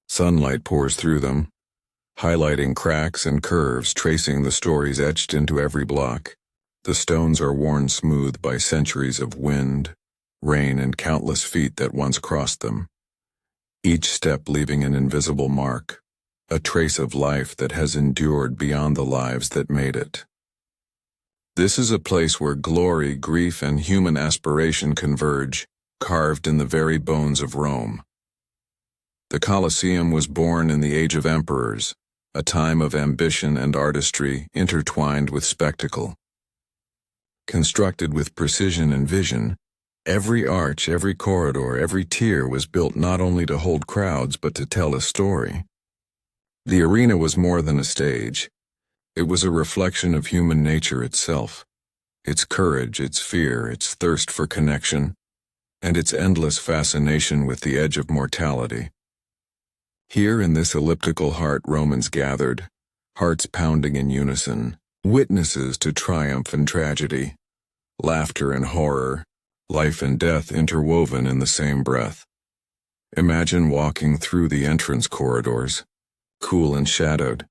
Sunlight pours through them, highlighting cracks and curves, tracing the stories etched into every block. The stones are worn smooth by centuries of wind, rain, and countless feet that once crossed them, each step leaving an invisible mark, a trace of life that has endured beyond the lives that made it. This is a place where glory, grief, and human aspiration converge, carved in the very bones of Rome. The Colosseum was born in the age of emperors, a time of ambition and artistry intertwined with spectacle. Constructed with precision and vision, Every arch, every corridor, every tier was built not only to hold crowds but to tell a story. The arena was more than a stage. It was a reflection of human nature itself, its courage, its fear, its thirst for connection, and its endless fascination with the edge of mortality. Here in this elliptical heart Romans gathered, hearts pounding in unison, witnesses to triumph and tragedy, laughter and horror, life and death interwoven in the same breath. Imagine walking through the entrance corridors, cool and shadowed,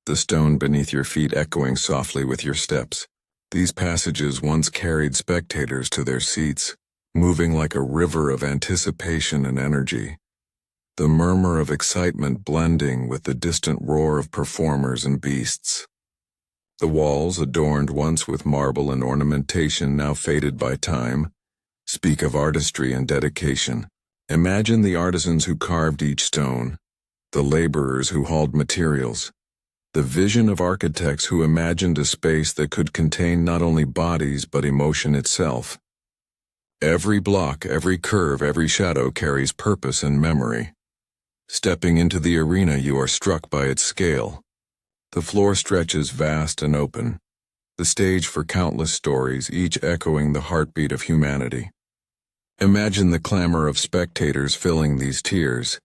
the stone beneath your feet echoing softly with your steps. These passages once carried spectators to their seats, moving like a river of anticipation and energy, the murmur of excitement blending with the distant roar of performers and beasts. The walls, adorned once with marble and ornamentation now faded by time, speak of artistry and dedication. Imagine the artisans who carved each stone, the laborers who hauled materials, the vision of architects who imagined a space that could contain not only bodies but emotion itself. Every block, every curve, every shadow carries purpose and memory. Stepping into the arena, you are struck by its scale. The floor stretches vast and open, the stage for countless stories, each echoing the heartbeat of humanity. Imagine the clamor of spectators filling these tiers,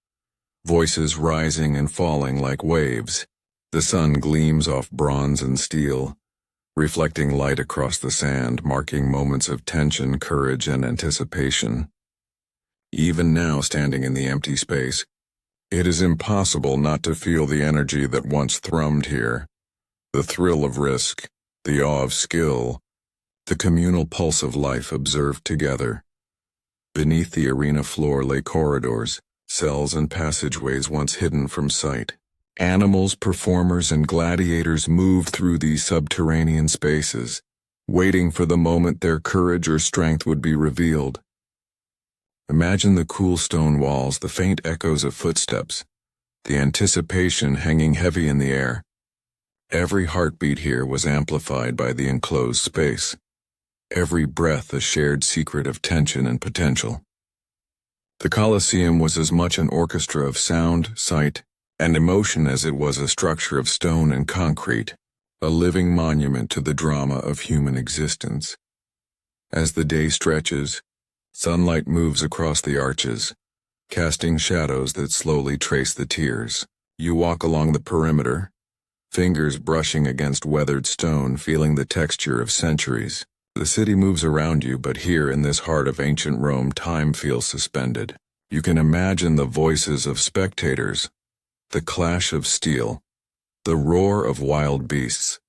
voices rising and falling like waves. The sun gleams off bronze and steel, reflecting light across the sand, marking moments of tension, courage, and anticipation. Even now, standing in the empty space, it is impossible not to feel the energy that once thrummed here, the thrill of risk, the awe of skill, the communal pulse of life observed together. Beneath the arena floor lay corridors, cells and passageways once hidden from sight. Animals, performers, and gladiators moved through these subterranean spaces, waiting for the moment their courage or strength would be revealed. Imagine the cool stone walls, the faint echoes of footsteps, the anticipation hanging heavy in the air. Every heartbeat here was amplified by the enclosed space, every breath a shared secret of tension and potential. The Colosseum was as much an orchestra of sound, sight, and emotion as it was a structure of stone and concrete, a living monument to the drama of human existence. As the day stretches, sunlight moves across the arches, casting shadows that slowly trace the tiers. You walk along the perimeter, fingers brushing against weathered stone, feeling the texture of centuries. The city moves around you, but here in this heart of ancient Rome, time feels suspended. You can imagine the voices of spectators, the clash of steel, the roar of wild beasts,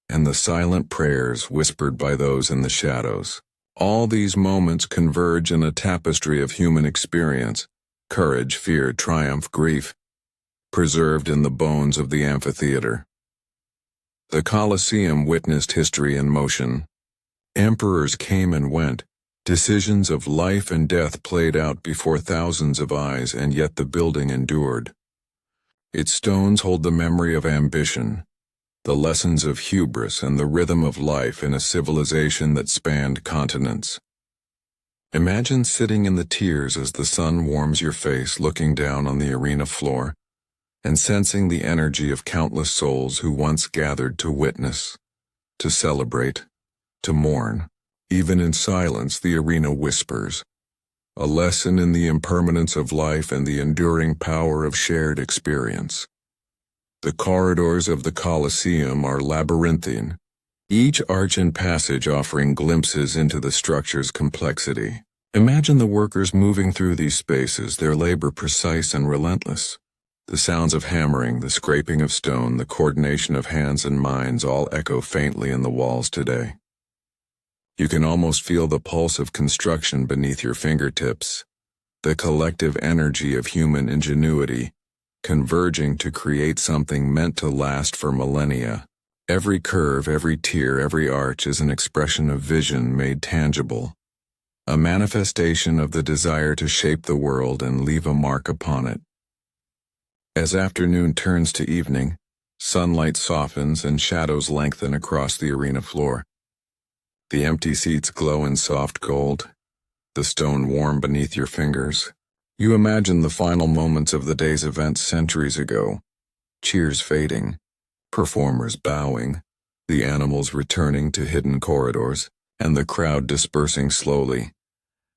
and the silent prayers whispered by those in the shadows. All these moments converge in a tapestry of human experience, courage, fear, triumph, grief, preserved in the bones of the amphitheater. The Colosseum witnessed history in motion. Emperors came and went, decisions of life and death played out before thousands of eyes, and yet the building endured. Its stones hold the memory of ambition, the lessons of hubris, and the rhythm of life in a civilization that spanned continents. Imagine sitting in the tiers as the sun warms your face, looking down on the arena floor, and sensing the energy of countless souls who once gathered to witness, to celebrate, to mourn. Even in silence, the arena whispers, a lesson in the impermanence of life and the enduring power of shared experience. The corridors of the Colosseum are labyrinthine, each arch and passage offering glimpses into the structure's complexity. Imagine the workers moving through these spaces, their labor precise and relentless. The sounds of hammering, the scraping of stone, the coordination of hands and minds all echo faintly in the walls today. You can almost feel the pulse of construction beneath your fingertips, the collective energy of human ingenuity, converging to create something meant to last for millennia. Every curve, every tier, every arch is an expression of vision made tangible, a manifestation of the desire to shape the world and leave a mark upon it. As afternoon turns to evening, sunlight softens and shadows lengthen across the arena floor. The empty seats glow in soft gold, the stone warm beneath your fingers. You imagine the final moments of the day's events centuries ago, cheers fading, performers bowing, the animals returning to hidden corridors, and the crowd dispersing slowly,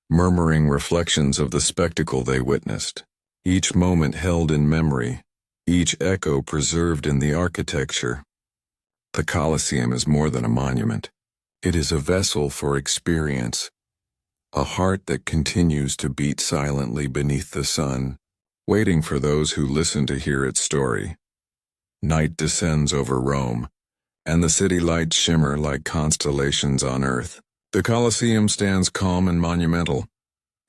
murmuring reflections of the spectacle they witnessed. Each moment held in memory, each echo preserved in the architecture. The Colosseum is more than a monument. It is a vessel for experience, a heart that continues to beat silently beneath the sun, waiting for those who listen to hear its story. Night descends over Rome, and the city lights shimmer like constellations on earth. The Colosseum stands calm and monumental,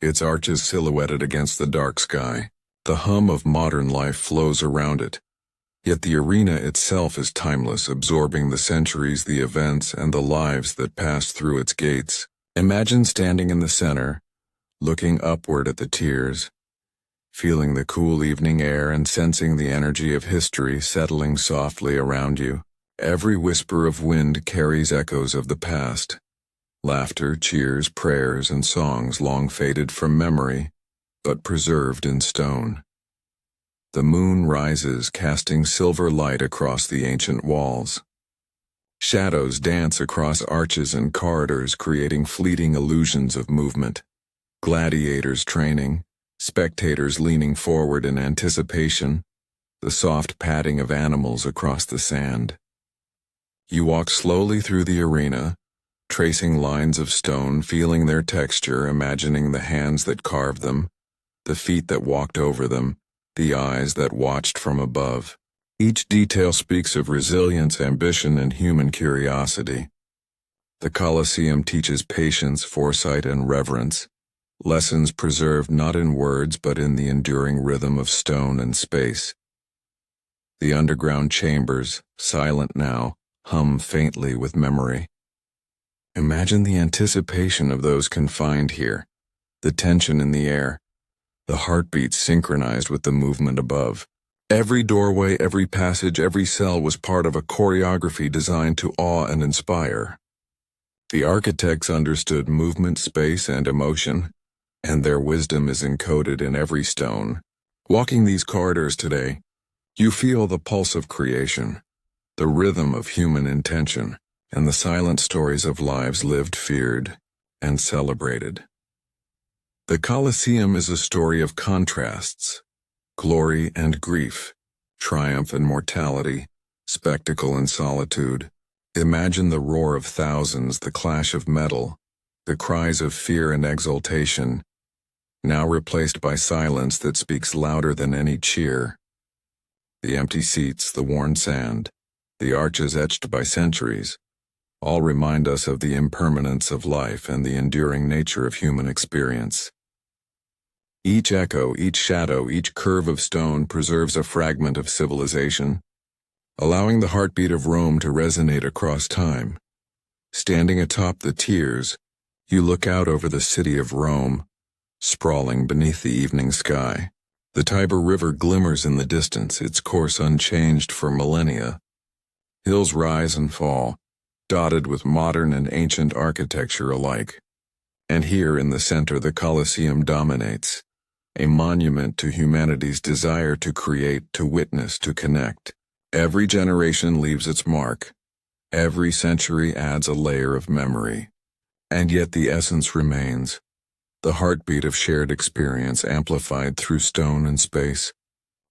its arches silhouetted against the dark sky. The hum of modern life flows around it. Yet the arena itself is timeless, absorbing the centuries, the events, and the lives that pass through its gates. Imagine standing in the center, looking upward at the tiers, feeling the cool evening air and sensing the energy of history settling softly around you. Every whisper of wind carries echoes of the past. Laughter, cheers, prayers, and songs long faded from memory, but preserved in stone. The moon rises, casting silver light across the ancient walls. Shadows dance across arches and corridors, creating fleeting illusions of movement. Gladiators training, spectators leaning forward in anticipation, the soft padding of animals across the sand. You walk slowly through the arena, tracing lines of stone, feeling their texture, imagining the hands that carved them, the feet that walked over them, the eyes that watched from above. Each detail speaks of resilience, ambition, and human curiosity. The Colosseum teaches patience, foresight, and reverence, lessons preserved not in words but in the enduring rhythm of stone and space. The underground chambers, silent now, hum faintly with memory. Imagine the anticipation of those confined here, the tension in the air, the heartbeats synchronized with the movement above. Every doorway, every passage, every cell was part of a choreography designed to awe and inspire. The architects understood movement, space, and emotion, and their wisdom is encoded in every stone. Walking these corridors today, you feel the pulse of creation, the rhythm of human intention, and the silent stories of lives lived, feared, and celebrated. The Colosseum is a story of contrasts, glory and grief, triumph and mortality, spectacle and solitude. Imagine the roar of thousands, the clash of metal, the cries of fear and exultation, now replaced by silence that speaks louder than any cheer. The empty seats, the worn sand, the arches etched by centuries, all remind us of the impermanence of life and the enduring nature of human experience. Each echo, each shadow, each curve of stone preserves a fragment of civilization, allowing the heartbeat of Rome to resonate across time. Standing atop the tiers, you look out over the city of Rome, sprawling beneath the evening sky. The Tiber River glimmers in the distance, its course unchanged for millennia. Hills rise and fall, dotted with modern and ancient architecture alike. And here in the center the Colosseum dominates, a monument to humanity's desire to create, to witness, to connect. Every generation leaves its mark. Every century adds a layer of memory. And yet the essence remains, the heartbeat of shared experience amplified through stone and space,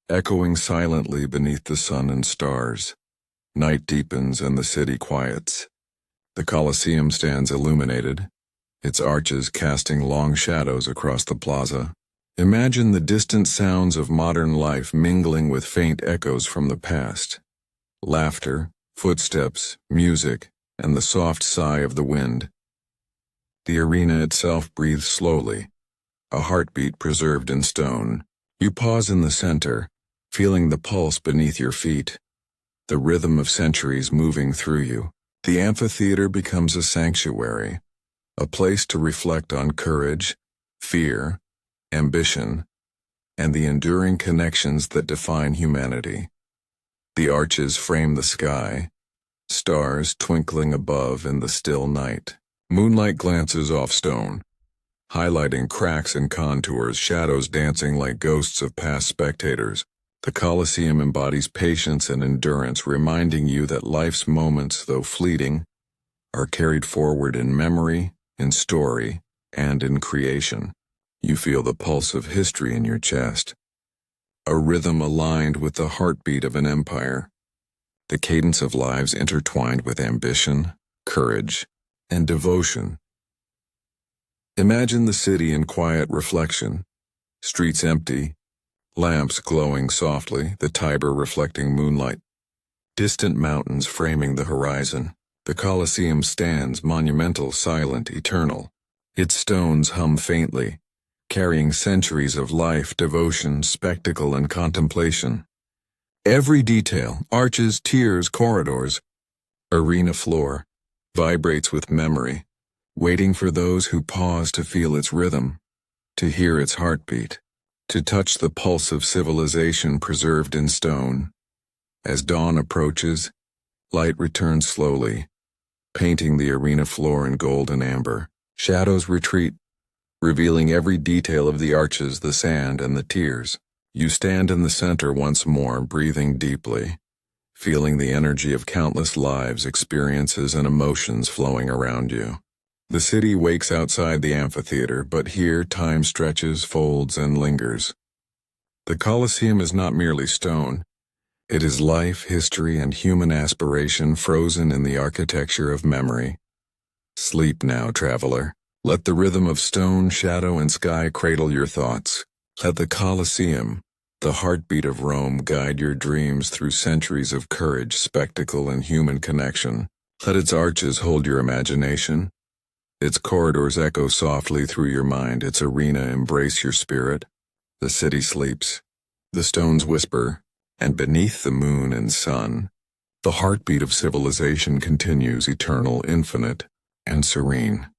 echoing silently beneath the sun and stars. Night deepens and the city quiets. The Colosseum stands illuminated, its arches casting long shadows across the plaza. Imagine the distant sounds of modern life mingling with faint echoes from the past. Laughter, footsteps, music, and the soft sigh of the wind. The arena itself breathes slowly, a heartbeat preserved in stone. You pause in the center, feeling the pulse beneath your feet, the rhythm of centuries moving through you. The amphitheater becomes a sanctuary, a place to reflect on courage, fear, ambition, and the enduring connections that define humanity. The arches frame the sky, stars twinkling above in the still night. Moonlight glances off stone, highlighting cracks and contours, shadows dancing like ghosts of past spectators. The Colosseum embodies patience and endurance, reminding you that life's moments, though fleeting, are carried forward in memory, in story, and in creation. You feel the pulse of history in your chest, a rhythm aligned with the heartbeat of an empire, the cadence of lives intertwined with ambition, courage, and devotion. Imagine the city in quiet reflection, streets empty, lamps glowing softly, the Tiber reflecting moonlight, distant mountains framing the horizon. The Colosseum stands monumental, silent, eternal. Its stones hum faintly, carrying centuries of life, devotion, spectacle, and contemplation. Every detail, arches, tiers, corridors, arena floor, vibrates with memory, waiting for those who pause to feel its rhythm, to hear its heartbeat, to touch the pulse of civilization preserved in stone. As dawn approaches, light returns slowly, painting the arena floor in gold and amber. Shadows retreat, revealing every detail of the arches, the sand, and the tiers. You stand in the center once more, breathing deeply, feeling the energy of countless lives, experiences, and emotions flowing around you. The city wakes outside the amphitheater, but here time stretches, folds, and lingers. The Colosseum is not merely stone. It is life, history, and human aspiration frozen in the architecture of memory. Sleep now, traveler. Let the rhythm of stone, shadow, and sky cradle your thoughts. Let the Colosseum, the heartbeat of Rome, guide your dreams through centuries of courage, spectacle, and human connection. Let its arches hold your imagination, its corridors echo softly through your mind, its arena embrace your spirit. The city sleeps, the stones whisper, and beneath the moon and sun, the heartbeat of civilization continues, eternal, infinite, and serene.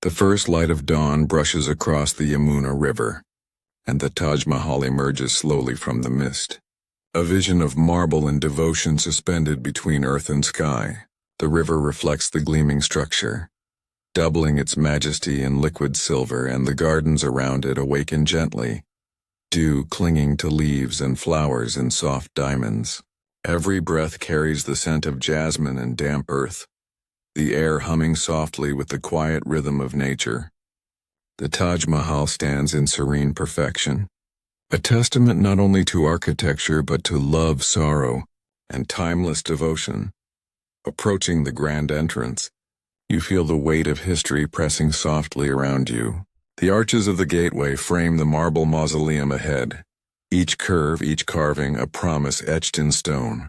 The first light of dawn brushes across the Yamuna River, and the Taj Mahal emerges slowly from the mist. A vision of marble and devotion suspended between earth and sky. The river reflects the gleaming structure, doubling its majesty in liquid silver, and the gardens around it awaken gently, dew clinging to leaves and flowers in soft diamonds. Every breath carries the scent of jasmine and damp earth, the air humming softly with the quiet rhythm of nature. The Taj Mahal stands in serene perfection, a testament not only to architecture but to love, sorrow, and timeless devotion. Approaching the grand entrance, you feel the weight of history pressing softly around you. The arches of the gateway frame the marble mausoleum ahead, each curve, each carving, a promise etched in stone.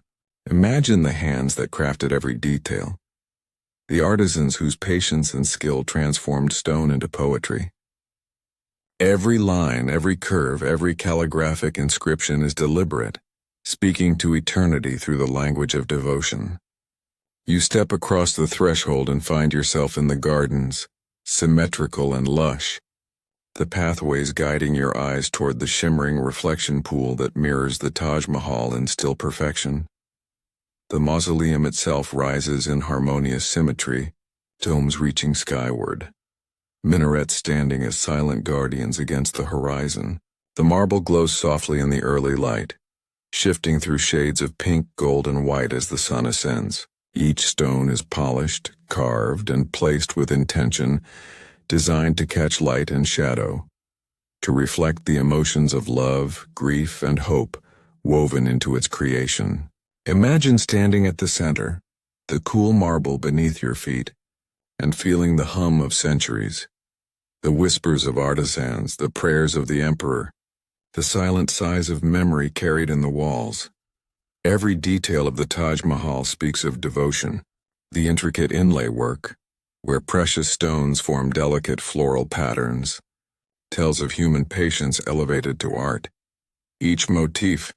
Imagine the hands that crafted every detail, the artisans whose patience and skill transformed stone into poetry. Every line, every curve, every calligraphic inscription is deliberate, speaking to eternity through the language of devotion. You step across the threshold and find yourself in the gardens, symmetrical and lush, the pathways guiding your eyes toward the shimmering reflection pool that mirrors the Taj Mahal in still perfection. The mausoleum itself rises in harmonious symmetry, domes reaching skyward, minarets standing as silent guardians against the horizon. The marble glows softly in the early light, shifting through shades of pink, gold, and white as the sun ascends. Each stone is polished, carved, and placed with intention, designed to catch light and shadow, to reflect the emotions of love, grief, and hope woven into its creation. Imagine standing at the center, the cool marble beneath your feet, and feeling the hum of centuries, the whispers of artisans, the prayers of the emperor, the silent sighs of memory carried in the walls. Every detail of the Taj Mahal speaks of devotion. The intricate inlay work, where precious stones form delicate floral patterns, tells of human patience elevated to art. Each motif,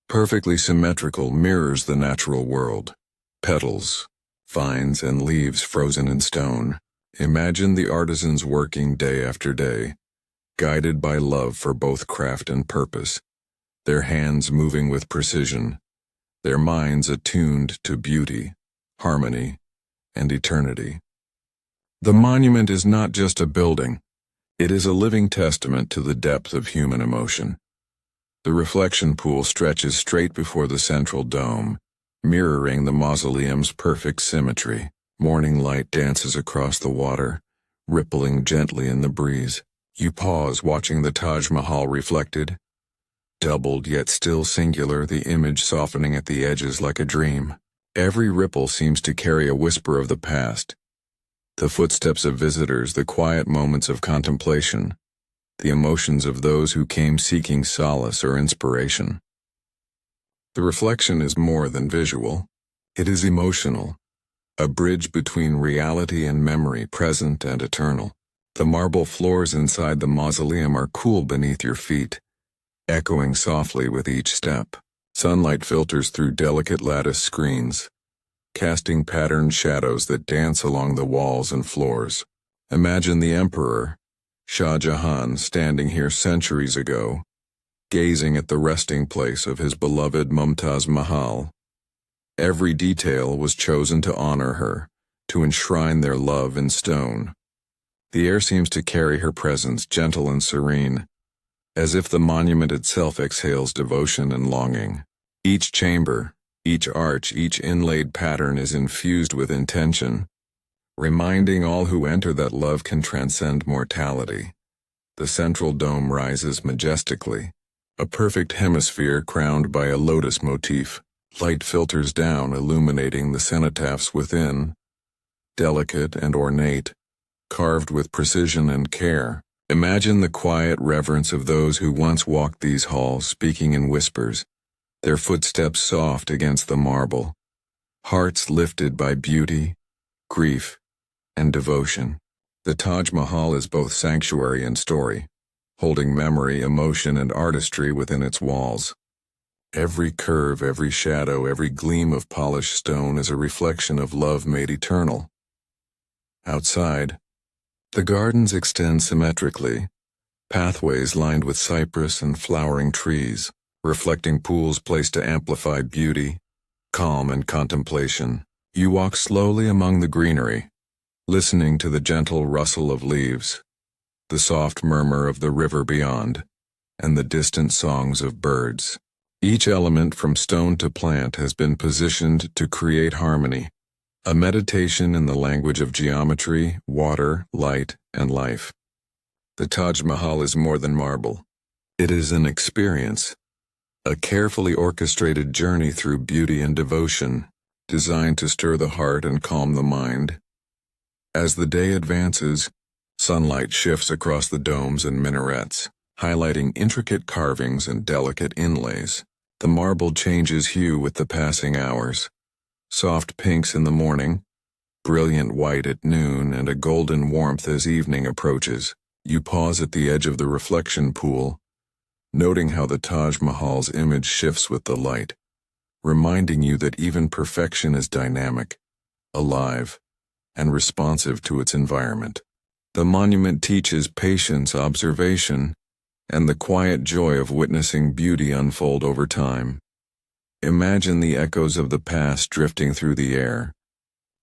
perfectly symmetrical, mirrors the natural world. Petals, vines, and leaves frozen in stone. Imagine the artisans working day after day, guided by love for both craft and purpose, their hands moving with precision, their minds attuned to beauty, harmony, and eternity. The monument is not just a building. It is a living testament to the depth of human emotion. The reflection pool stretches straight before the central dome, mirroring the mausoleum's perfect symmetry. Morning light dances across the water, rippling gently in the breeze. You pause watching the Taj Mahal reflected, doubled yet still singular, the image softening at the edges like a dream. Every ripple seems to carry a whisper of the past. The footsteps of visitors, the quiet moments of contemplation, the emotions of those who came seeking solace or inspiration. The reflection is more than visual. It is emotional, a bridge between reality and memory, present and eternal. The marble floors inside the mausoleum are cool beneath your feet, echoing softly with each step. Sunlight filters through delicate lattice screens, casting patterned shadows that dance along the walls and floors. Imagine the emperor, Shah Jahan, standing here centuries ago, gazing at the resting place of his beloved Mumtaz Mahal. Every detail was chosen to honor her, to enshrine their love in stone. The air seems to carry her presence, gentle and serene, as if the monument itself exhales devotion and longing. Each chamber, each arch, each inlaid pattern is infused with intention, reminding all who enter that love can transcend mortality. The central dome rises majestically, a perfect hemisphere crowned by a lotus motif. Light filters down, illuminating the cenotaphs within, delicate and ornate, carved with precision and care. Imagine the quiet reverence of those who once walked these halls, speaking in whispers, their footsteps soft against the marble, hearts lifted by beauty, grief, and devotion. The Taj Mahal is both sanctuary and story, holding memory, emotion, and artistry within its walls. Every curve, every shadow, every gleam of polished stone is a reflection of love made eternal. Outside, the gardens extend symmetrically, pathways lined with cypress and flowering trees, reflecting pools placed to amplify beauty, calm, and contemplation. You walk slowly among the greenery, listening to the gentle rustle of leaves, the soft murmur of the river beyond, and the distant songs of birds. Each element from stone to plant has been positioned to create harmony, a meditation in the language of geometry, water, light, and life. The Taj Mahal is more than marble. It is an experience, a carefully orchestrated journey through beauty and devotion, designed to stir the heart and calm the mind. As the day advances, sunlight shifts across the domes and minarets, highlighting intricate carvings and delicate inlays. The marble changes hue with the passing hours. Soft pinks in the morning, brilliant white at noon, and a golden warmth as evening approaches. You pause at the edge of the reflection pool, noting how the Taj Mahal's image shifts with the light, reminding you that even perfection is dynamic, alive, and responsive to its environment. The monument teaches patience, observation, and the quiet joy of witnessing beauty unfold over time. Imagine the echoes of the past drifting through the air.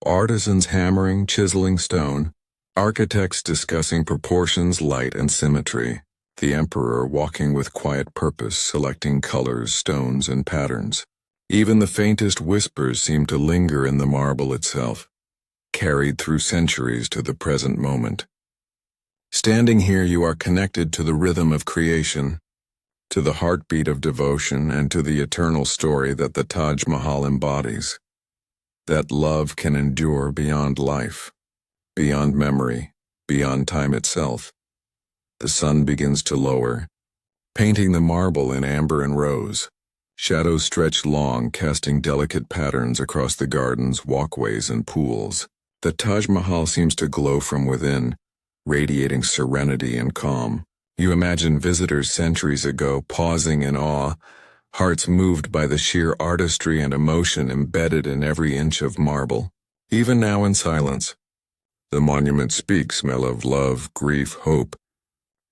Artisans hammering, chiseling stone, architects discussing proportions, light, and symmetry. The emperor walking with quiet purpose, selecting colors, stones, and patterns. Even the faintest whispers seem to linger in the marble itself, carried through centuries to the present moment. Standing here, you are connected to the rhythm of creation, to the heartbeat of devotion, and to the eternal story that the Taj Mahal embodies. That love can endure beyond life, beyond memory, beyond time itself. The sun begins to lower, painting the marble in amber and rose. Shadows stretch long, casting delicate patterns across the gardens, walkways, and pools. The Taj Mahal seems to glow from within, radiating serenity and calm. You imagine visitors centuries ago pausing in awe, hearts moved by the sheer artistry and emotion embedded in every inch of marble. Even now in silence, the monument speaks of love, grief, hope,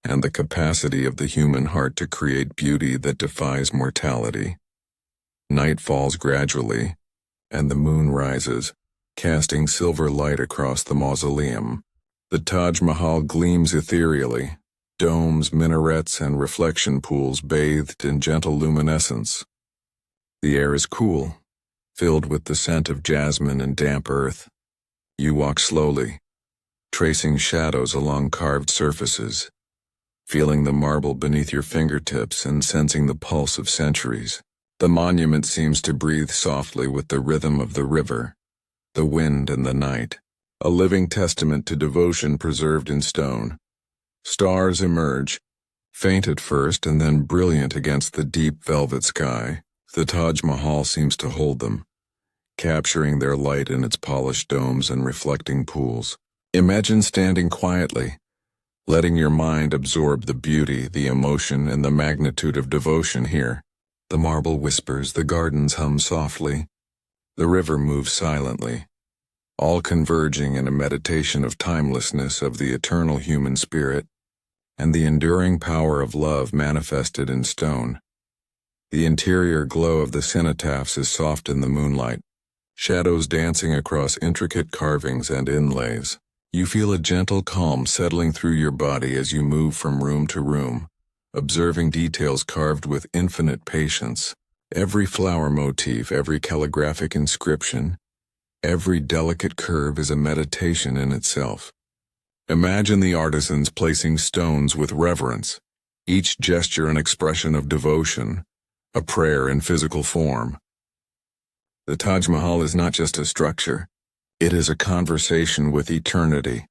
and the capacity of the human heart to create beauty that defies mortality. Night falls gradually, and the moon rises, casting silver light across the mausoleum. The Taj Mahal gleams ethereally, domes, minarets, and reflection pools bathed in gentle luminescence. The air is cool, filled with the scent of jasmine and damp earth. You walk slowly, tracing shadows along carved surfaces, feeling the marble beneath your fingertips and sensing the pulse of centuries. The monument seems to breathe softly with the rhythm of the river, the wind, and the night, a living testament to devotion preserved in stone. Stars emerge, faint at first and then brilliant against the deep velvet sky. The Taj Mahal seems to hold them, capturing their light in its polished domes and reflecting pools. Imagine standing quietly, letting your mind absorb the beauty, the emotion, and the magnitude of devotion here. The marble whispers, the gardens hum softly, the river moves silently, all converging in a meditation of timelessness, of the eternal human spirit, and the enduring power of love manifested in stone. The interior glow of the cenotaphs is soft in the moonlight, shadows dancing across intricate carvings and inlays. You feel a gentle calm settling through your body as you move from room to room, observing details carved with infinite patience. Every flower motif, every calligraphic inscription, every delicate curve is a meditation in itself. Imagine the artisans placing stones with reverence, each gesture an expression of devotion, a prayer in physical form. The Taj Mahal is not just a structure, it is a conversation with eternity,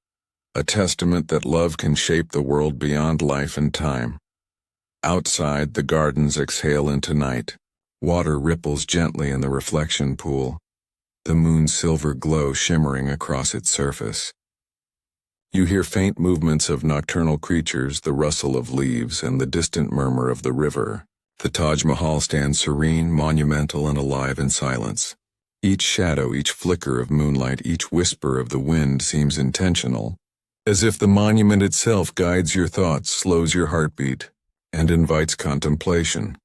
a testament that love can shape the world beyond life and time. Outside, the gardens exhale into night. Water ripples gently in the reflection pool, the moon's silver glow shimmering across its surface. You hear faint movements of nocturnal creatures, the rustle of leaves, and the distant murmur of the river. The Taj Mahal stands serene, monumental, and alive in silence. Each shadow, each flicker of moonlight, each whisper of the wind seems intentional, as if the monument itself guides your thoughts, slows your heartbeat, and invites contemplation.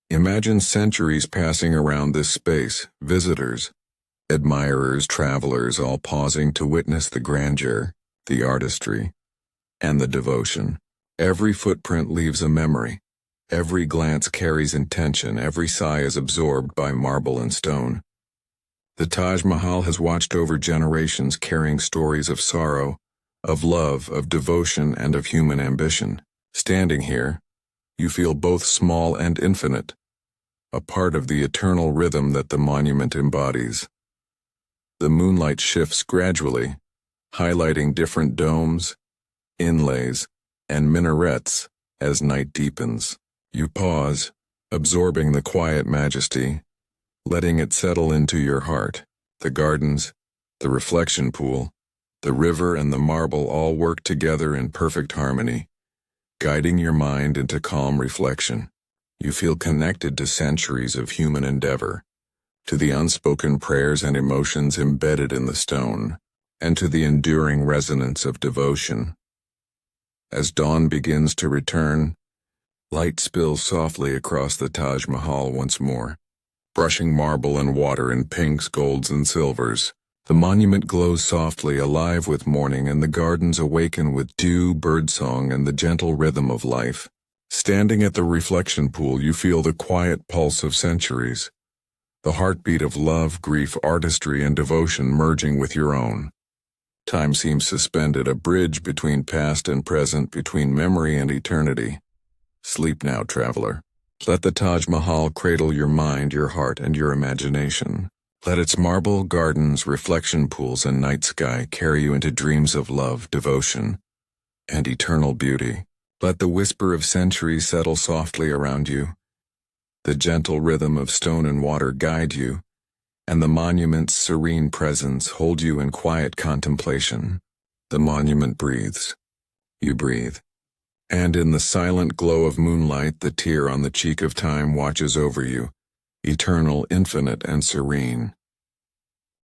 Imagine centuries passing around this space, visitors, admirers, travelers, all pausing to witness the grandeur, the artistry, and the devotion. Every footprint leaves a memory. Every glance carries intention. Every sigh is absorbed by marble and stone. The Taj Mahal has watched over generations, carrying stories of sorrow, of love, of devotion, and of human ambition. Standing here, you feel both small and infinite, a part of the eternal rhythm that the monument embodies. The moonlight shifts gradually, highlighting different domes, inlays, and minarets as night deepens. You pause, absorbing the quiet majesty, letting it settle into your heart. The gardens, the reflection pool, the river, and the marble all work together in perfect harmony, guiding your mind into calm reflection. You feel connected to centuries of human endeavor, to the unspoken prayers and emotions embedded in the stone, and to the enduring resonance of devotion. As dawn begins to return, light spills softly across the Taj Mahal once more, brushing marble and water in pinks, golds, and silvers. The monument glows softly, alive with morning, and the gardens awaken with dew, birdsong, and the gentle rhythm of life. Standing at the reflection pool, you feel the quiet pulse of centuries, the heartbeat of love, grief, artistry, and devotion merging with your own. Time seems suspended, a bridge between past and present, between memory and eternity. Sleep now, traveler. Let the Taj Mahal cradle your mind, your heart, and your imagination. Let its marble, gardens, reflection pools, and night sky carry you into dreams of love, devotion, and eternal beauty. Let the whisper of centuries settle softly around you, the gentle rhythm of stone and water guide you, and the monument's serene presence hold you in quiet contemplation. The monument breathes. You breathe. And in the silent glow of moonlight, the tear on the cheek of time watches over you, eternal, infinite, and serene.